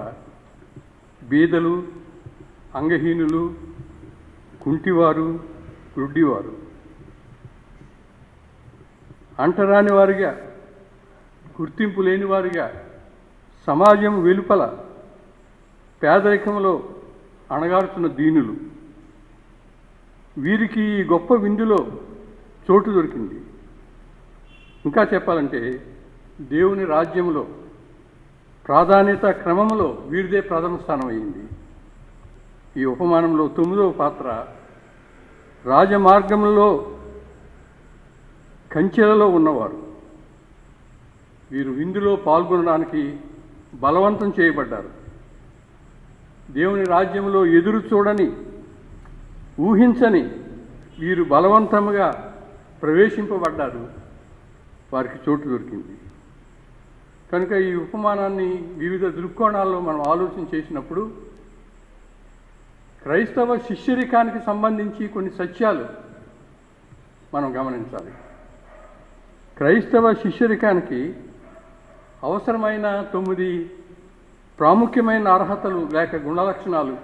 బీదలు, అంగహీనులు, కుంటివారు, గుడ్డివారు, అంటరాని వారిగా, గుర్తింపు లేని వారిగా, సమాజం వెలుపల పేదరికంలో అణగారుతున్న దీనులు, వీరికి ఈ గొప్ప విందులో చోటు దొరికింది. ఇంకా చెప్పాలంటే దేవుని రాజ్యంలో ప్రాధాన్యత క్రమంలో వీరిదే ప్రథమ స్థానం అయింది. ఈ ఉపమానంలో 9వ పాత్ర రాజమార్గంలో కంచెలలో ఉన్నవారు. వీరు విందులో పాల్గొనడానికి బలవంతం చేయబడ్డారు. దేవుని రాజ్యంలో ఎదురు చూడని, ఊహించని వీరు బలవంతంగా ప్రవేశింపబడ్డారు. వారికి చోటు దొరికింది. కనుక ఈ ఉపమానాన్ని వివిధ దృక్కోణాల్లో మనం ఆలోచన చేసినప్పుడు క్రైస్తవ శిష్యరికానికి సంబంధించి కొన్ని సత్యాలు మనం గమనించాలి. క్రైస్తవ శిష్యరికానికి అవసరమైన 9 ప్రాముఖ్యమైన అర్హతలు లేక గుణలక్షణాలు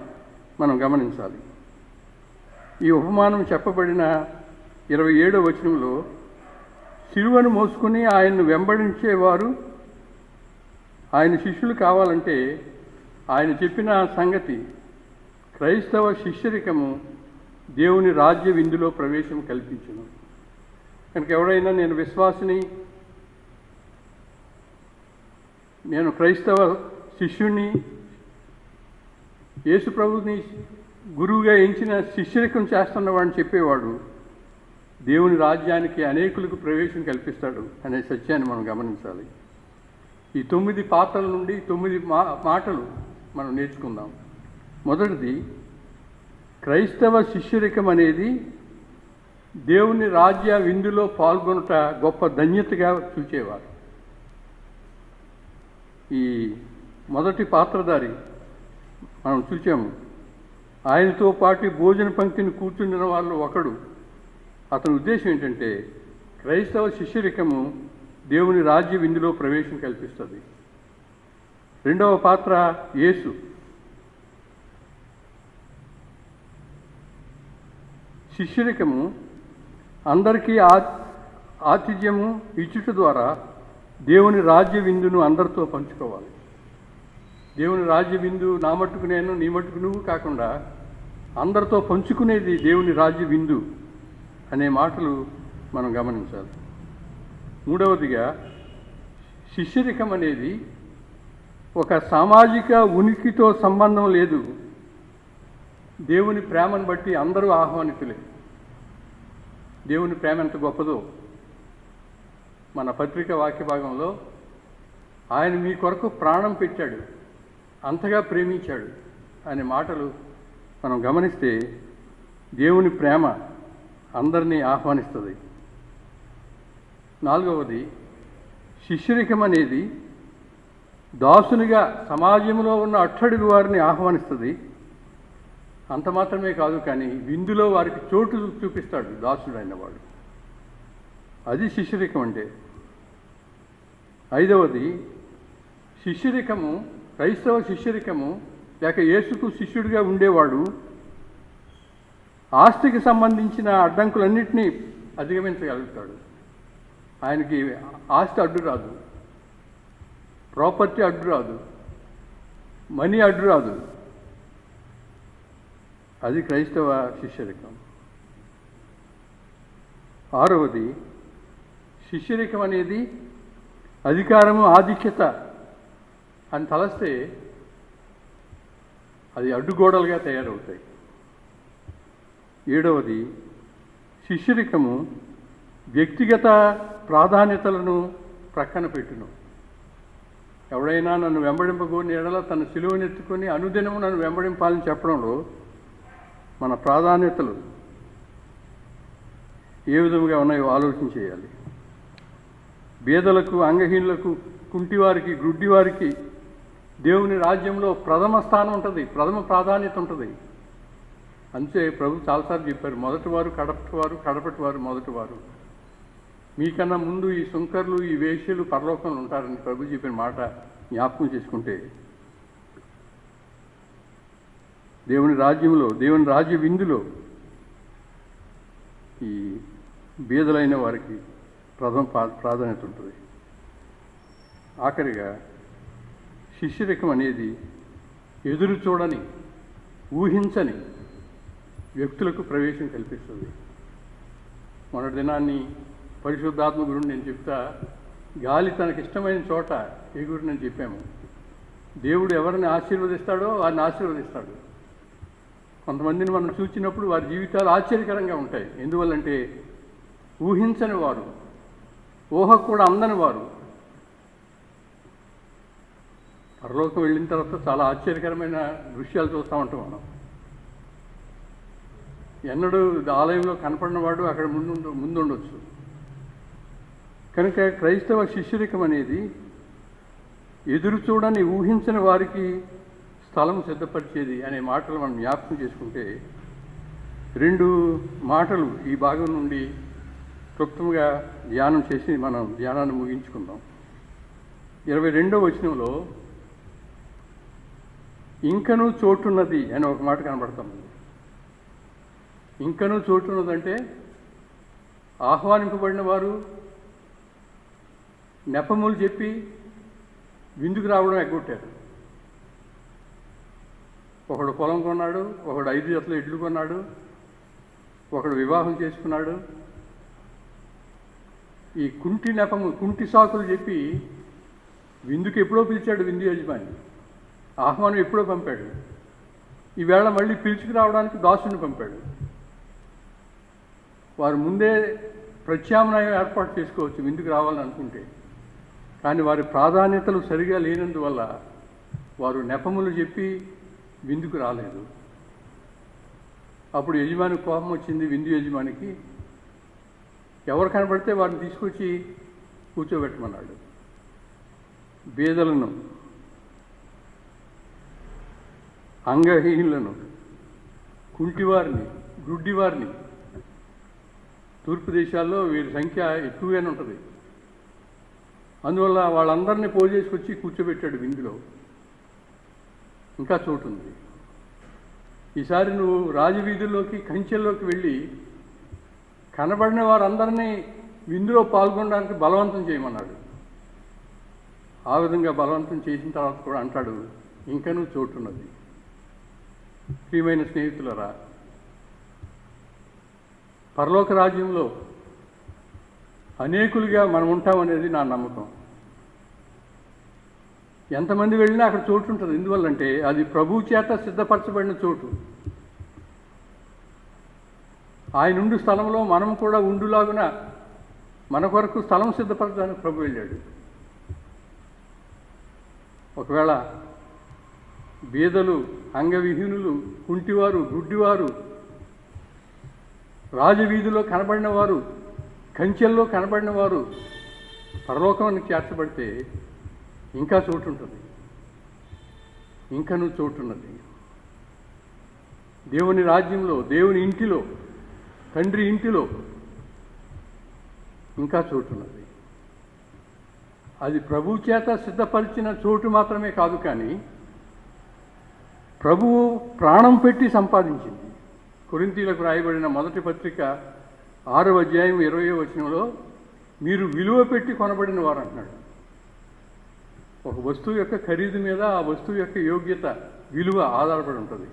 మనం గమనించాలి. ఈ ఉపమానం చెప్పబడిన 27వ వచనంలో సిలువను మోసుకుని ఆయన్ను వెంబడించేవారు ఆయన శిష్యులు కావాలంటే ఆయన చెప్పిన సంగతి క్రైస్తవ శిష్యరికము దేవుని రాజ్య విందులో ప్రవేశం కల్పించును. కనుక ఎవరైనా నేను విశ్వాసిని, నేను క్రైస్తవ శిష్యుణ్ణి, యేసు ప్రభుని గురువుగా ఎంచిన శిష్యరికం చేస్తున్నవాడిని చెప్పేవాడు దేవుని రాజ్యానికి అనేకులకు ప్రవేశం కల్పిస్తాడు అనే సత్యాన్ని మనం గమనించాలి. ఈ 9 పాత్రల నుండి 9 మాటలు మనం నేర్చుకుందాం. మొదటిది, క్రైస్తవ శిష్యరికం అనేది దేవుని రాజ్య విందులో పాల్గొనుట గొప్ప ధన్యతగా చూచేవారు. ఈ మొదటి పాత్రధారి మనం చూచాము. ఆయనతో పాటు భోజన పంక్తిని కూర్చుండిన వాళ్ళు ఒకడు. అతని ఉద్దేశం ఏంటంటే క్రైస్తవ శిష్యరికము దేవుని రాజ్య విందులో ప్రవేశం కల్పిస్తుంది. 2వ పాత్ర యేసు. శిష్యరికము అందరికీ ఆతిథ్యము ఇచ్చుట ద్వారా దేవుని రాజ్య విందును అందరితో పంచుకోవాలి. దేవుని రాజ్య విందు నా మట్టుకు నేను, నీ మట్టుకు నువ్వు కాకుండా అందరితో పంచుకునేది దేవుని రాజ్య విందు అనే మాటలు మనం గమనించాలి. 3వదిగా, శిష్యరికం అనేది ఒక సామాజిక ఉనికితో సంబంధం లేదు. దేవుని ప్రేమను బట్టి అందరూ ఆహ్వానితులే. దేవుని ప్రేమ ఎంత గొప్పదో మన పత్రిక వాక్య భాగంలో ఆయన మీ కొరకు ప్రాణం పెట్టాడు, అంతగా ప్రేమించాడు అనే మాటలు మనం గమనిస్తే దేవుని ప్రేమ అందరినీ ఆహ్వానిస్తుంది. 4వది, శిష్యరికం అనేది దాసునిగా సమాజంలో ఉన్న అట్టడుగు వారిని ఆహ్వానిస్తుంది. అంత మాత్రమే కాదు, కానీ విందులో వారికి చోటు చూపిస్తాడు దాసుడు అయిన వాడు. అది శిష్యరికం అంటే. 5వది, శిష్యరికము, క్రైస్తవ శిష్యరికము లేక యేసుకు శిష్యుడిగా ఉండేవాడు ఆస్తికి సంబంధించిన అడ్డంకులన్నింటినీ అధిగమించగలుగుతాడు. ఆయనకి ఆస్తి అడ్డు రాదు, ప్రాపర్టీ అడ్డు రాదు, మనీ అడ్డు రాదు. అది క్రైస్తవ శిష్యరికం. 6వది, శిష్యరికం అనేది అధికారము, ఆధిక్యత అని తలస్తే అది అడ్డుగోడలుగా తయారవుతాయి. 7వది, శిష్యరికము వ్యక్తిగత ప్రాధాన్యతలను ప్రక్కన పెట్టును. ఎవడైనా నన్ను వెంబడింపగోని ఎడల తన సిలువనెత్తుకొని అనుదినము నన్ను వెంబడింపాలని చెప్పడంలో మన ప్రాధాన్యతలు ఏ విధంగా ఉన్నాయో ఆలోచన చేయాలి. బీదలకు, అంగహీనులకు, కుంటివారికి, గుడ్డివారికి దేవుని రాజ్యంలో ప్రథమ స్థానం ఉంటుంది, ప్రథమ ప్రాధాన్యత ఉంటుంది. అంతే ప్రభు చాలాసార్లు చెప్పారు, మొదటివారు కడపటివారు, కడపటివారు మొదటివారు. మీకన్నా ముందు ఈ సుంకర్లు, ఈ వేశ్యలు పరలోకంలో ఉంటారని ప్రభు చెప్పిన మాట జ్ఞాపకం చేసుకుంటే, దేవుని రాజ్యంలో, దేవుని రాజ్య విందులో ఈ బీదలైన వారికి ప్రథమ ప్రాధాన్యత ఉంటుంది. ఆఖరిగా శిష్యరికం అనేది ఎదురు చూడని, ఊహించని వ్యక్తులకు ప్రవేశం కల్పిస్తుంది. మొన్నటి దినాన్ని పరిశుద్ధాత్మ గురుని నేను చెప్తా, గాలి తనకిష్టమైన చోట ఎగురునని చెప్పాము. దేవుడు ఎవరిని ఆశీర్వదిస్తాడో వారిని ఆశీర్వదిస్తాడు. కొంతమందిని మనం చూసినప్పుడు వారి జీవితాలు ఆశ్చర్యకరంగా ఉంటాయి. ఎందువల్లంటే ఊహించని వారు, ఊహకు కూడా అందని వారు పరలోకం వెళ్ళిన తర్వాత చాలా ఆశ్చర్యకరమైన దృశ్యాలు చూస్తూ ఉంటాం మనం. ఎన్నడూ ఆలయంలో కనపడినవాడు అక్కడ ముందుండొచ్చు. కనుక క్రైస్తవ శిష్యరికం అనేది ఎదురు చూడని, ఊహించని వారికి స్థలం సిద్ధపరిచేది అనే మాటలు మనం జ్ఞాపకం చేసుకుంటే, 2 మాటలు ఈ భాగం నుండి క్లుప్తంగా ధ్యానం చేసి మనం ధ్యానాన్ని ముగించుకుందాం. 22వ వచనంలో ఇంకనూ చోటున్నది అని ఒక మాట కనబడతాం. ఇంకనూ చోటున్నదంటే ఆహ్వానింపబడిన వారు నెపములు చెప్పి విందుకు రావడం ఎగ్గొట్టారు. ఒకడు పొలం కొన్నాడు, ఒకడు 5 జతలు ఎడ్లు కొన్నాడు, ఒకడు వివాహం చేసుకున్నాడు. ఈ కుంటి నెపము, కుంటి సాకులు చెప్పి విందుకు ఎప్పుడో పిలిచాడు విందు యజమాని, ఆహ్వానం ఎప్పుడో పంపాడు. ఈవేళ మళ్ళీ పిలుచుకురావడానికి దాసుని పంపాడు. వారు ముందే ప్రత్యామ్నాయం ఏర్పాటు చేసుకోవచ్చు విందుకు రావాలని అనుకుంటే, కానీ వారి ప్రాధాన్యతలు సరిగా లేనందువల్ల వారు నెపములు చెప్పి విందుకు రాలేదు. అప్పుడు యజమాని కోపం వచ్చింది. విందు యజమానికి ఎవరు కనబడితే వారిని తీసుకొచ్చి కూర్చోబెట్టమన్నాడు. బీదలను, అంగహీనులను, కుంటివారిని, గుడ్డివారిని, తూర్పు దేశాల్లో వీరి సంఖ్య ఎక్కువగానే ఉంటుంది. అందువల్ల వాళ్ళందరినీ పోజేసుకొచ్చి కూర్చోబెట్టాడు విందులో. ఇంకా చోటు ఉంది. ఈసారి నువ్వు రాజవీధుల్లోకి, కంచెల్లోకి వెళ్ళి కనబడిన వారందరినీ విందులో పాల్గొనడానికి బలవంతం చేయమన్నాడు. ఆ విధంగా బలవంతం చేసిన తర్వాత కూడా అంటాడు, ఇంకనూ చోటున్నది. ప్రియమైన స్నేహితులరా, పరలోక రాజ్యంలో అనేకులుగా మనం ఉంటామనేది నా నమ్మకం. ఎంతమంది వెళ్ళినా అక్కడ చోటు ఉంటుంది. ఎందువల్లంటే అది ప్రభువు చేత సిద్ధపరచబడిన చోటు. ఆయన ఉండు స్థలంలో మనం కూడా ఉండులాగున మన కొరకు స్థలం సిద్ధపరచడానికి ప్రభు వెళ్ళాడు. ఒకవేళ బీదలు, అంగవిహీనులు, కుంటివారు, గుడ్డివారు, రాజవీధిలో కనబడిన వారు, కంచెల్లో కనబడిన వారు పరలోకానికి చేర్చబడితే ఇంకా చోటు ఉంటుంది. ఇంకనూ చోటున్నది. దేవుని రాజ్యంలో, దేవుని ఇంటిలో, తండ్రి ఇంటిలో ఇంకా చోటున్నది. అది ప్రభు చేత సిద్ధపరిచిన చోటు మాత్రమే కాదు, కానీ ప్రభువు ప్రాణం పెట్టి సంపాదించింది. కొరింథీయులకు రాయబడిన మొదటి పత్రిక 6వ అధ్యాయం 20వ వచనంలో మీరు విలువ పెట్టి కొనబడిన వారు అంటున్నాడు. ఒక వస్తువు యొక్క ఖరీదు మీద ఆ వస్తువు యొక్క యోగ్యత, విలువ ఆధారపడి ఉంటుంది.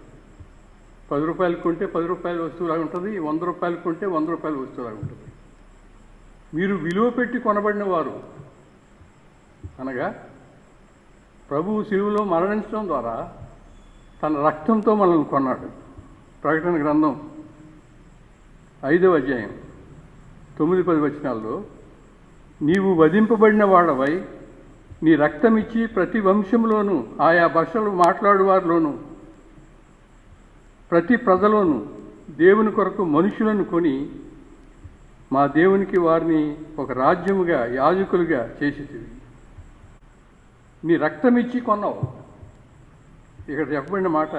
10 రూపాయలు కొంటే 10 రూపాయల వస్తువులాగా ఉంటుంది, 100 రూపాయలు కొంటే 100 రూపాయల వస్తువులాగా ఉంటుంది. మీరు విలువ పెట్టి కొనబడిన వారు అనగా ప్రభువు శిలువలో మరణించడం ద్వారా తన రక్తంతో మనల్ని కొన్నాడు. ప్రకటన గ్రంథం 5వ అధ్యాయం 9-10 వచనాల్లో, నీవు వధింపబడిన వాడవై నీ రక్తమిచ్చి ప్రతి వంశంలోనూ ఆయా భాషలు మాట్లాడువారిలోనూ ప్రతి ప్రజలోనూ దేవుని కొరకు మనుషులను కొని మా దేవునికి వారిని ఒక రాజ్యముగా యాజకులుగా చేసేది. నీ రక్తమిచ్చి కొన్నావు. ఇక్కడ చెప్పబడిన మాట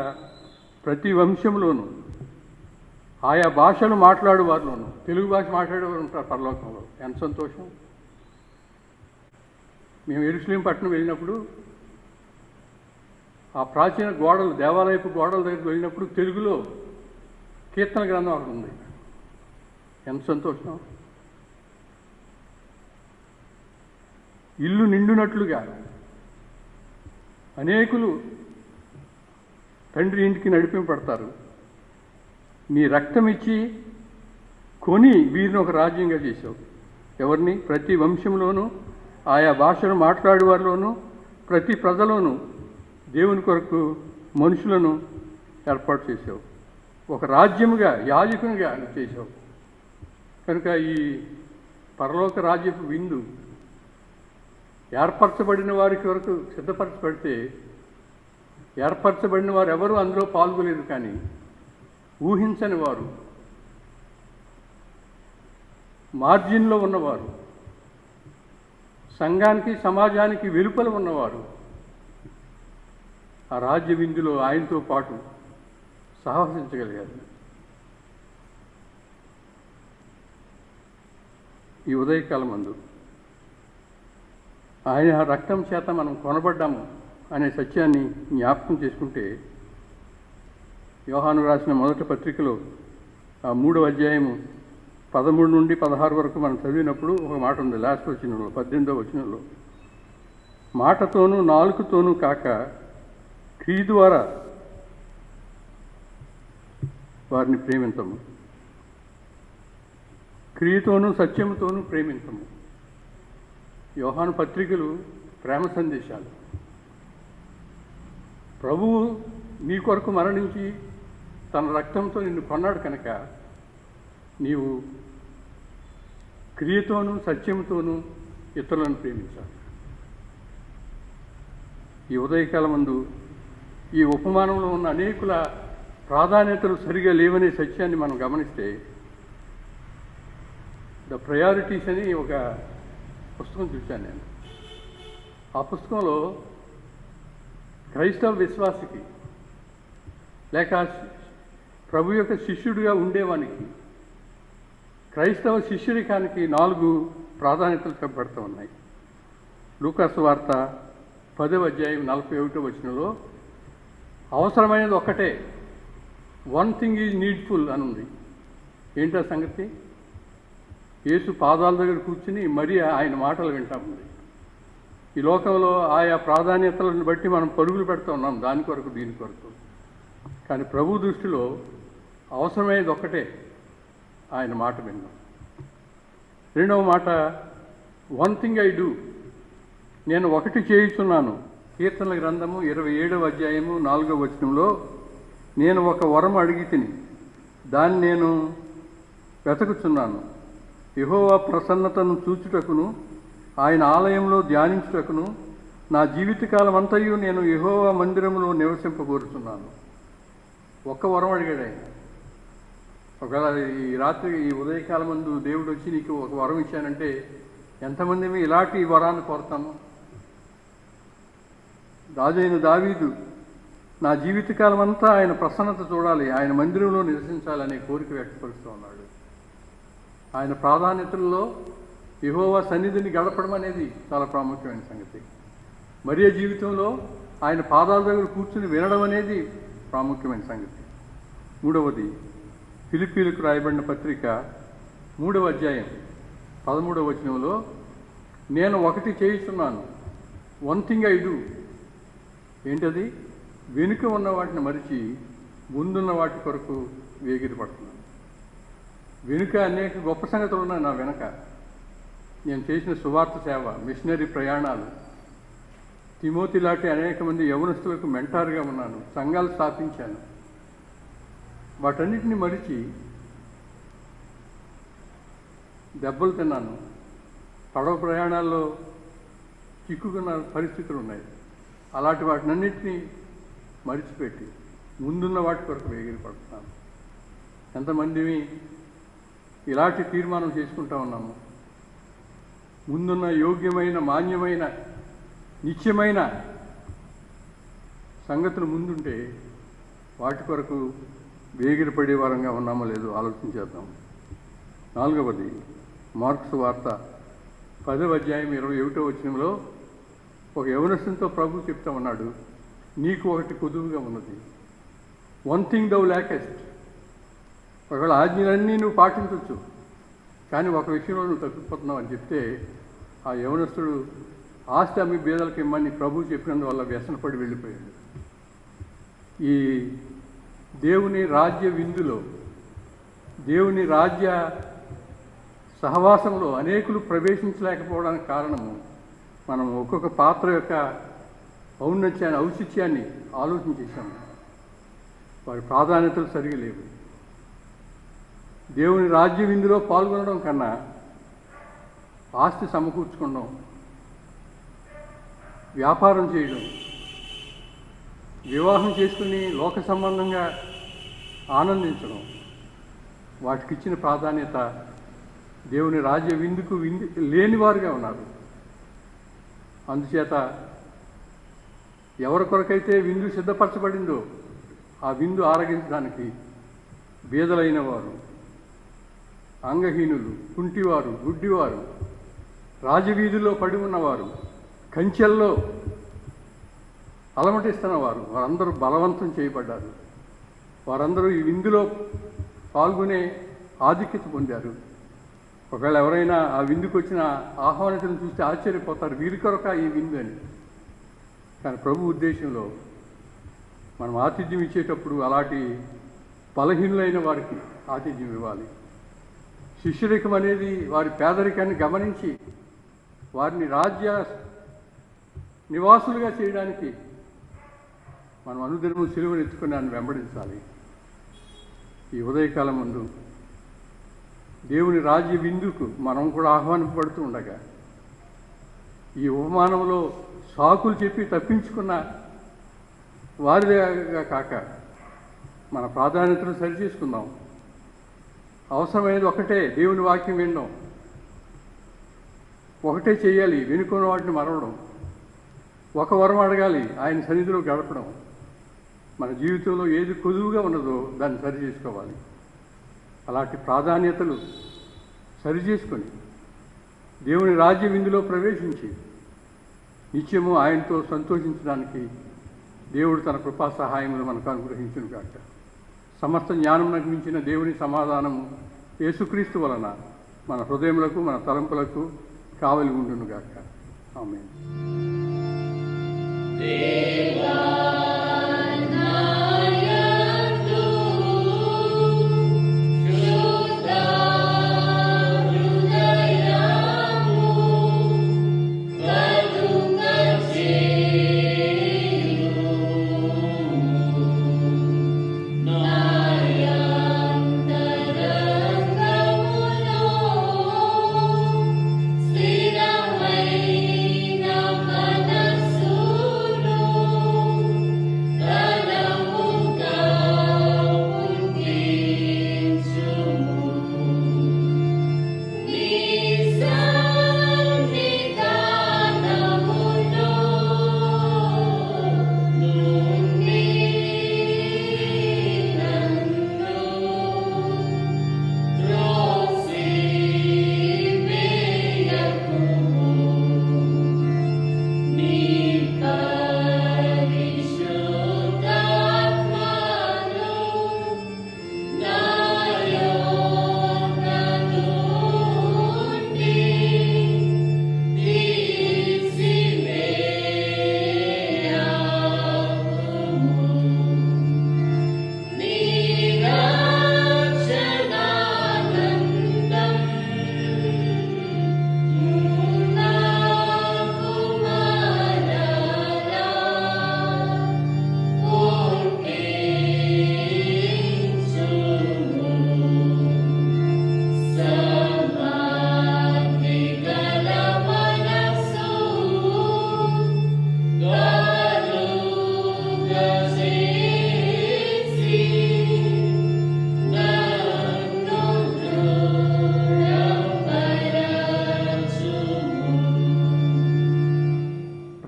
ప్రతి వంశంలోనూ ఆయా భాషలు మాట్లాడు వారిలోనూ. తెలుగు భాష మాట్లాడేవారు ఉంటారు పరలోకంలో. ఎంత సంతోషం. మేము యెరూషలేము పట్టణం వెళ్ళినప్పుడు ఆ ప్రాచీన గోడలు, దేవాలయపు గోడల దగ్గరికి వెళ్ళినప్పుడు తెలుగులో కీర్తన గ్రంథం అక్కడ ఉంది. ఎంత సంతోషం. ఇల్లు నిండునట్లుగా అనేకులు తండ్రి ఇంటికి నడిపింపబడతారు. నీ రక్తం ఇచ్చి కొని వీరిని ఒక రాజ్యంగా చేశావు. ఎవరిని? ప్రతి వంశంలోనూ ఆయా భాషను మాట్లాడేవారిలోనూ ప్రతి ప్రజలోనూ దేవుని కొరకు మనుషులను ఏర్పాటు చేశావు. ఒక రాజ్యముగా యాజకునిగా చేశావు. కనుక ఈ పరలోక రాజ్యపు విందు ఏర్పరచబడిన వారికి వరకు సిద్ధపరచబడితే, ఏర్పరచబడిన వారు ఎవరు అందులో పాల్గొలేదు. కానీ ఊహించని వారు, మార్జిన్లో ఉన్నవారు, సంఘానికి సమాజానికి వెలుపల ఉన్నవారు ఆ రాజ్య విందులో ఆయనతో పాటు సాహసించగలిగారు. ఈ ఉదయకాలం మందు ఆయన రక్తం చేత మనం కొనబడ్డాము అనే సత్యాన్ని జ్ఞాపకం చేసుకుంటే, యోహాను రాసిన మొదటి పత్రికలో ఆ 3వ అధ్యాయము 13-16 వరకు మనం చదివినప్పుడు ఒక మాట ఉంది. లాస్ట్ వచనంలో 18వ వచనంలో, మాటతోనూ నాలుకతోనూ కాక క్రియ ద్వారా వారిని ప్రేమించము, క్రియతోనూ సత్యముతోనూ ప్రేమించము. యోహాను పత్రికలు ప్రేమ సందేశాలు. ప్రభువు నీ కొరకు మరణించి తన రక్తంతో నిన్ను కొన్నాడు కనుక నీవు క్రియతోనూ సత్యంతోనూ ఇతరులను ప్రేమించాలి. ఈ ఉదయకాలమందు ఈ ఉపమానంలో ఉన్న అనేకుల ప్రాధాన్యతలు సరిగా లేవనే సత్యాన్ని మనం గమనిస్తే, ద ప్రయారిటీస్ అని ఒక పుస్తకం చూశాను నేను. ఆ పుస్తకంలో క్రైస్తవ విశ్వాసికి లేక ప్రభు యొక్క శిష్యుడిగా ఉండేవానికి, క్రైస్తవ శిష్యుడికానికి 4 ప్రాధాన్యతలు చెప్పబడుతూ ఉన్నాయి. లూకాసు వార్త 10వ అధ్యాయం 41వ వచనంలో అవసరమైనది ఒక్కటే, వన్ థింగ్ ఈజ్ నీడ్ఫుల్ అని ఉంది. ఏంటా సంగతి? యేసు పాదాల దగ్గర కూర్చుని మరి ఆయన మాటలు వింటా ఉంది. ఈ లోకంలో ఆయా ప్రాధాన్యతలను బట్టి మనం పరుగులు పెడుతూ ఉన్నాం, దాని కొరకు దీని కొరకు. కానీ ప్రభు దృష్టిలో అవసరమైనది ఒక్కటే, ఆయన మాట విన్నాం. రెండవ మాట, వన్ థింగ్ ఐ డూ, నేను ఒకటి చేయుచున్నాను. కీర్తనల గ్రంథము 27వ అధ్యాయము 4వ వచనంలో, నేను ఒక వరం అడిగి తిని దాన్ని నేను వెతకుచున్నాను. యెహోవా ప్రసన్నతను చూచుటకును ఆయన ఆలయంలో ధ్యానించుటకును నా జీవితకాలం అంతయు నేను యెహోవా మందిరంలో నివసింపగోరుచున్నాను. ఒక్క వరం అడిగాడు ఆయన. ఒకవేళ ఈ రాత్రి ఈ ఉదయకాలం ముందు దేవుడు వచ్చి నీకు ఒక వరం ఇచ్చానంటే ఎంతమంది ఇలాంటి వరాన్ని కోరుతాము? రాజైన దావీదు నా జీవితకాలం అంతా ఆయన ప్రసన్నత చూడాలి, ఆయన మందిరంలో నివసించాలనే కోరిక వ్యక్తపరుస్తూ ఉన్నాడు. ఆయన ప్రాధాన్యతల్లో యెహోవా సన్నిధిని గడపడం అనేది చాలా ప్రాముఖ్యమైన సంగతి. మరియ జీవితంలో ఆయన పాదాల దగ్గర కూర్చుని వినడం అనేది ప్రాముఖ్యమైన సంగతి. మూడవది, ఫిలిప్పీలకు రాయబడిన పత్రిక 3వ అధ్యాయం 13వ వచనంలో, నేను ఒకటి చేయిస్తున్నాను, వన్ థింగ్ ఐ డూ. ఏంటది? వెనుక ఉన్న వాటిని మరిచి ముందున్న వాటి కొరకు వేగిరి పడుతున్నాను. వెనుక అనేక గొప్ప సంగతులు ఉన్నాయి. నా వెనక నేను చేసిన సువార్త సేవ, మిషనరీ ప్రయాణాలు, తిమోతి లాంటి అనేక మంది యవనస్తులకు మెంటార్గా ఉన్నాను, సంఘాలు స్థాపించాను. వాటన్నిటిని మరిచి దెబ్బలు తిన్నాను, పడవ ప్రయాణాల్లో చిక్కుకున్న పరిస్థితులు ఉన్నాయి. అలాంటి వాటినన్నింటినీ మరిచిపెట్టి ముందున్న వాటి కొరకు వేగిరి పడుతున్నాను. ఎంతమంది ఇలాంటి తీర్మానం చేసుకుంటా ఉన్నాము. ముందున్న యోగ్యమైన, మాన్యమైన, నిత్యమైన సంగతులు ముందుంటే వాటి కొరకు వేగిరి పడే వారంగా ఉన్నామో లేదో ఆలోచించేద్దాం. 4వది, మార్క్స్ వార్త 10వ అధ్యాయం 21వ వచనంలో ఒక యవనస్తునితో ప్రభు చెప్తా ఉన్నాడు, నీకు ఒకటి కొదువుగా ఉన్నది. One thing thou lackest. ఒకవేళ ఆజ్ఞలన్నీ నువ్వు పాటించవచ్చు, కానీ ఒక విషయంలో నువ్వు తప్పిపోతున్నావు అని చెప్తే ఆ యవనస్తుడు ఆస్తి అమ్మి బీదలకు ఇమ్మని ప్రభు చెప్పినందువల్ల వ్యసనపడి వెళ్ళిపోయాడు. ఈ దేవుని రాజ్య విందులో, దేవుని రాజ్య సహవాసంలో అనేకులు ప్రవేశించలేకపోవడానికి కారణము మనం ఒక్కొక్క పాత్ర యొక్క ఔన్నత్యాన్ని, ఔచిత్యాన్ని ఆలోచించేశాము. వారి ప్రాధాన్యతలు సరిగా లేవు. దేవుని రాజ్య విందులో పాల్గొనడం కన్నా ఆస్తి సమకూర్చుకోవడం, వ్యాపారం చేయడం, వివాహం చేసుకుని లోక సంబంధంగా ఆనందించడం, వాటికి ఇచ్చిన ప్రాధాన్యత దేవుని రాజ్య విందుకు లేనివారుగా ఉన్నారు. అందుచేత ఎవరి కొరకైతే విందు సిద్ధపరచబడిందో ఆ విందు ఆరగించడానికి బీదలైన వారు, అంగహీనులు, కుంటివారు, గుడ్డివారు, రాజవీధుల్లో పడి ఉన్నవారు, కంచెల్లో అలమటిస్తున్నవారు, వారందరూ బలవంతం చేయబడ్డారు. వారందరూ ఈ విందులో పాల్గొనే ఆధిక్యత పొందారు. ఒకవేళ ఎవరైనా ఆ విందుకు వచ్చిన ఆహ్వానితులను చూస్తే ఆశ్చర్యపోతారు, వీరి కొరక ఈ విందు అని. కానీ ప్రభు ఉద్దేశంలో మనం ఆతిథ్యం ఇచ్చేటప్పుడు అలాంటి బలహీనులైన వారికి ఆతిథ్యం ఇవ్వాలి. శిష్యరికం అనేది వారి పేదరికాన్ని గమనించి వారిని రాజ్య నివాసులుగా చేయడానికి మనం అనుదినము సిలువను ఎత్తుకుని ఆయన వెంబడించాలి. ఈ ఉదయకాలం ముందు దేవుని రాజ్య విందుకు మనం కూడా ఆహ్వానింపబడుతూ ఉండగా ఈ ఉపమానంలో సాకులు చెప్పి తప్పించుకున్న వారిగా కాక మన ప్రాధాన్యతను సరిచేసుకుందాం. అవసరమైనది ఒకటే, దేవుని వాక్యం వినడం ఒకటే చేయాలి, వెనుకున్న వాటిని మరవడం. ఒక వరం అడగాలి, ఆయన సన్నిధిలో గడపడం. మన జీవితంలో ఏది కొదువుగా ఉన్నదో దాన్ని సరి చేసుకోవాలి. అలాంటి ప్రాధాన్యతలు సరిచేసుకొని దేవుని రాజ్య విందులో ప్రవేశించి నిత్యము ఆయనతో సంతోషించడానికి దేవుడు తన కృపా సహాయములు మనకు అనుగ్రహించును గాక. సమస్త జ్ఞానం మించిన దేవుని సమాధానము యేసుక్రీస్తు వలన మన హృదయములకు, మన తలంపులకు కావలి ఉండును గాక. ఆమేన్. స్థిరమైన మనసును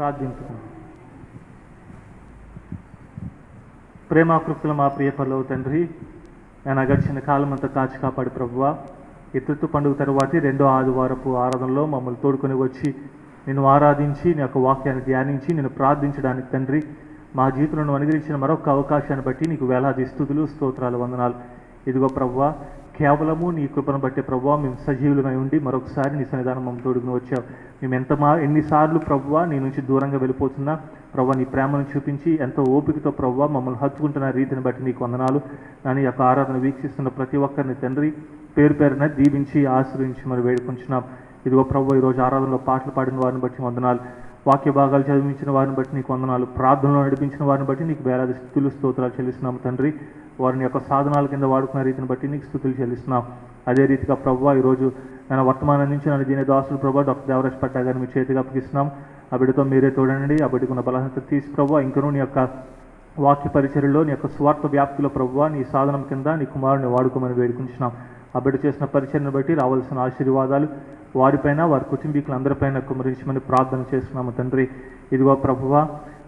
ప్రార్థించుకుందాం. ప్రేమాకృతుల మా ప్రియ పరలోక తండ్రి, నేను గడిచిన కాలం అంతా కాచి కాపాడు ప్రభువా, ఎత్తుత్తు పండుగ తరువాతి 2వ ఆదివారపు ఆరాధనలో మమ్మల్ని తోడుకొని వచ్చి నిన్ను ఆరాధించి నీ యొక్క వాక్యాన్ని ధ్యానించి నిన్ను ప్రార్థించడానికి తండ్రి మా జీవితంలో అనుగ్రహించిన మరొక అవకాశాన్ని బట్టి నీకు వేలాది స్తుతులు, స్తోత్రాలు, వందనాలు. ఇదిగో ప్రభువా, కేవలము నీ కృపను బట్టే ప్రభువా మేము సజీవులమై ఉండి మరొకసారి నీ సన్నిధానం మమ్మల్ని తోడుకుని వచ్చావు. మేము ఎన్నిసార్లు ప్రభువా నీ నుంచి దూరంగా వెళ్ళిపోతున్నా ప్రభువా నీ ప్రేమను చూపించి ఎంతో ఓపికతో ప్రభువా మమ్మల్ని హత్తుకుంటున్న రీతిని బట్టి నీకు వందనాలు. నా యొక్క ఆరాధన వీక్షిస్తున్న ప్రతి ఒక్కరిని తండ్రి పేరు పేరున దీవించి ఆశ్రయించి మరి వేడుకుంటున్నాం. ఇదిగో ప్రభు ఈరోజు ఆరాధనలో పాటలు పాడిన వారిని బట్టి వందనాలు, వాక్య భాగాలు చదివించిన వారిని బట్టి నీకు వందనాలు, ప్రార్థనలో నడిపించిన వారిని బట్టి నీకు వేలాది స్తుతులు, స్తోత్రాలు చెల్లిస్తున్నాము తండ్రి. వారిని యొక్క సాధనాల కింద వాడుకున్న రీతిని బట్టి నీకు స్తుతులు చెల్లిస్తున్నాం. అదే రీతిగా ప్రభువా ఈరోజు నేను వర్తమానం నుంచి నన్ను దీని దాసులు ప్రభు డాక్టర్ దేవరాజ్ పట్టా గారిని మీ చేతిగా అప్పగిస్తున్నాం. ఆ బిడ్డతో మీరే తోడండి, ఆ బిడ్డకున్న బలహీనత తీసి ప్రభువా ఇంకనూ నీ యొక్క వాక్య పరిచర్యలో నీ యొక్క స్వార్థ వ్యాప్తిలో ప్రభువా నీ సాధనం కింద నీ కుమారుని వాడుకోమని వేడుకుంటున్నాం. ఆ బిడ్డ చేసిన పరిచర్యను బట్టి రావాల్సిన ఆశీర్వాదాలు వారిపైన వారి కుటుంబీకులందరిపైన కుమరించమని ప్రార్థన చేస్తున్నాము తండ్రి. ఇదిగో ప్రభువా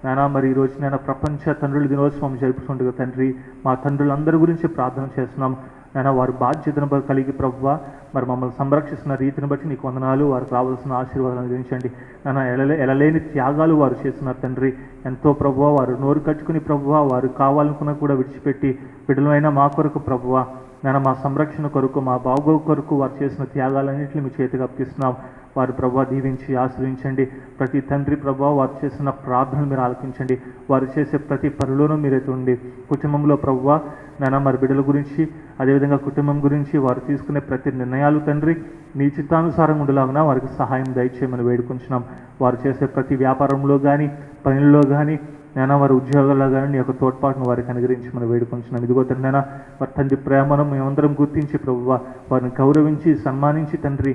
నానా మరి ఈరోజు నేను ప్రపంచ తండ్రుల దినోత్సవం జరుపుతుండగా తండ్రి మా తండ్రులందరి గురించి ప్రార్థన చేస్తున్నాము. నేను వారి బాధ్యతను కలిగి ప్రభువా మరి మమ్మల్ని సంరక్షిస్తున్న రీతిని బట్టి నీకు వందనాలు. వారికి రావాల్సిన ఆశీర్వాదాలు అందించండి. నాన్న ఎలలేని త్యాగాలు వారు చేస్తున్నారు తండ్రి. ఎంతో ప్రభువా వారు నోరు కట్టుకుని ప్రభువా వారు కావాలనుకున్న కూడా విడిచిపెట్టి బిడ్డలైన మా కొరకు ప్రభువా నేను మా సంరక్షణ కొరకు మా బాగోగు కొరకు వారు చేసిన త్యాగాలన్నింటినీ మీ చేతికి అప్పగిస్తున్నాం. వారు ప్రభా దీవించి ఆశ్రయించండి. ప్రతి తండ్రి ప్రభా వారు చేసిన ప్రార్థనలు మీరు ఆలకించండి. వారు చేసే ప్రతి పనిలోనూ మీరే ఉండి కుటుంబంలో ప్రభువా నాన్న మరి బిడ్డల గురించి అదేవిధంగా కుటుంబం గురించి వారు తీసుకునే ప్రతి నిర్ణయాలు తండ్రి నీ చిత్తానుసారం ఉండేలాగా వారికి సహాయం దయచేయమని వేడుకుంటున్నాం. వారు చేసే ప్రతి వ్యాపారంలో కానీ పనుల్లో కానీ నేను వారి ఉద్యోగాల్లో కానీ నీ యొక్క తోడ్పాటును వారికి అనుగ్రహించమని వేడుకుంటున్నాం. ఇదిగో తండ్రి వారి తండ్రి ప్రేమను మేమందరం గుర్తించి ప్రభువా వారిని గౌరవించి సన్మానించి తండ్రి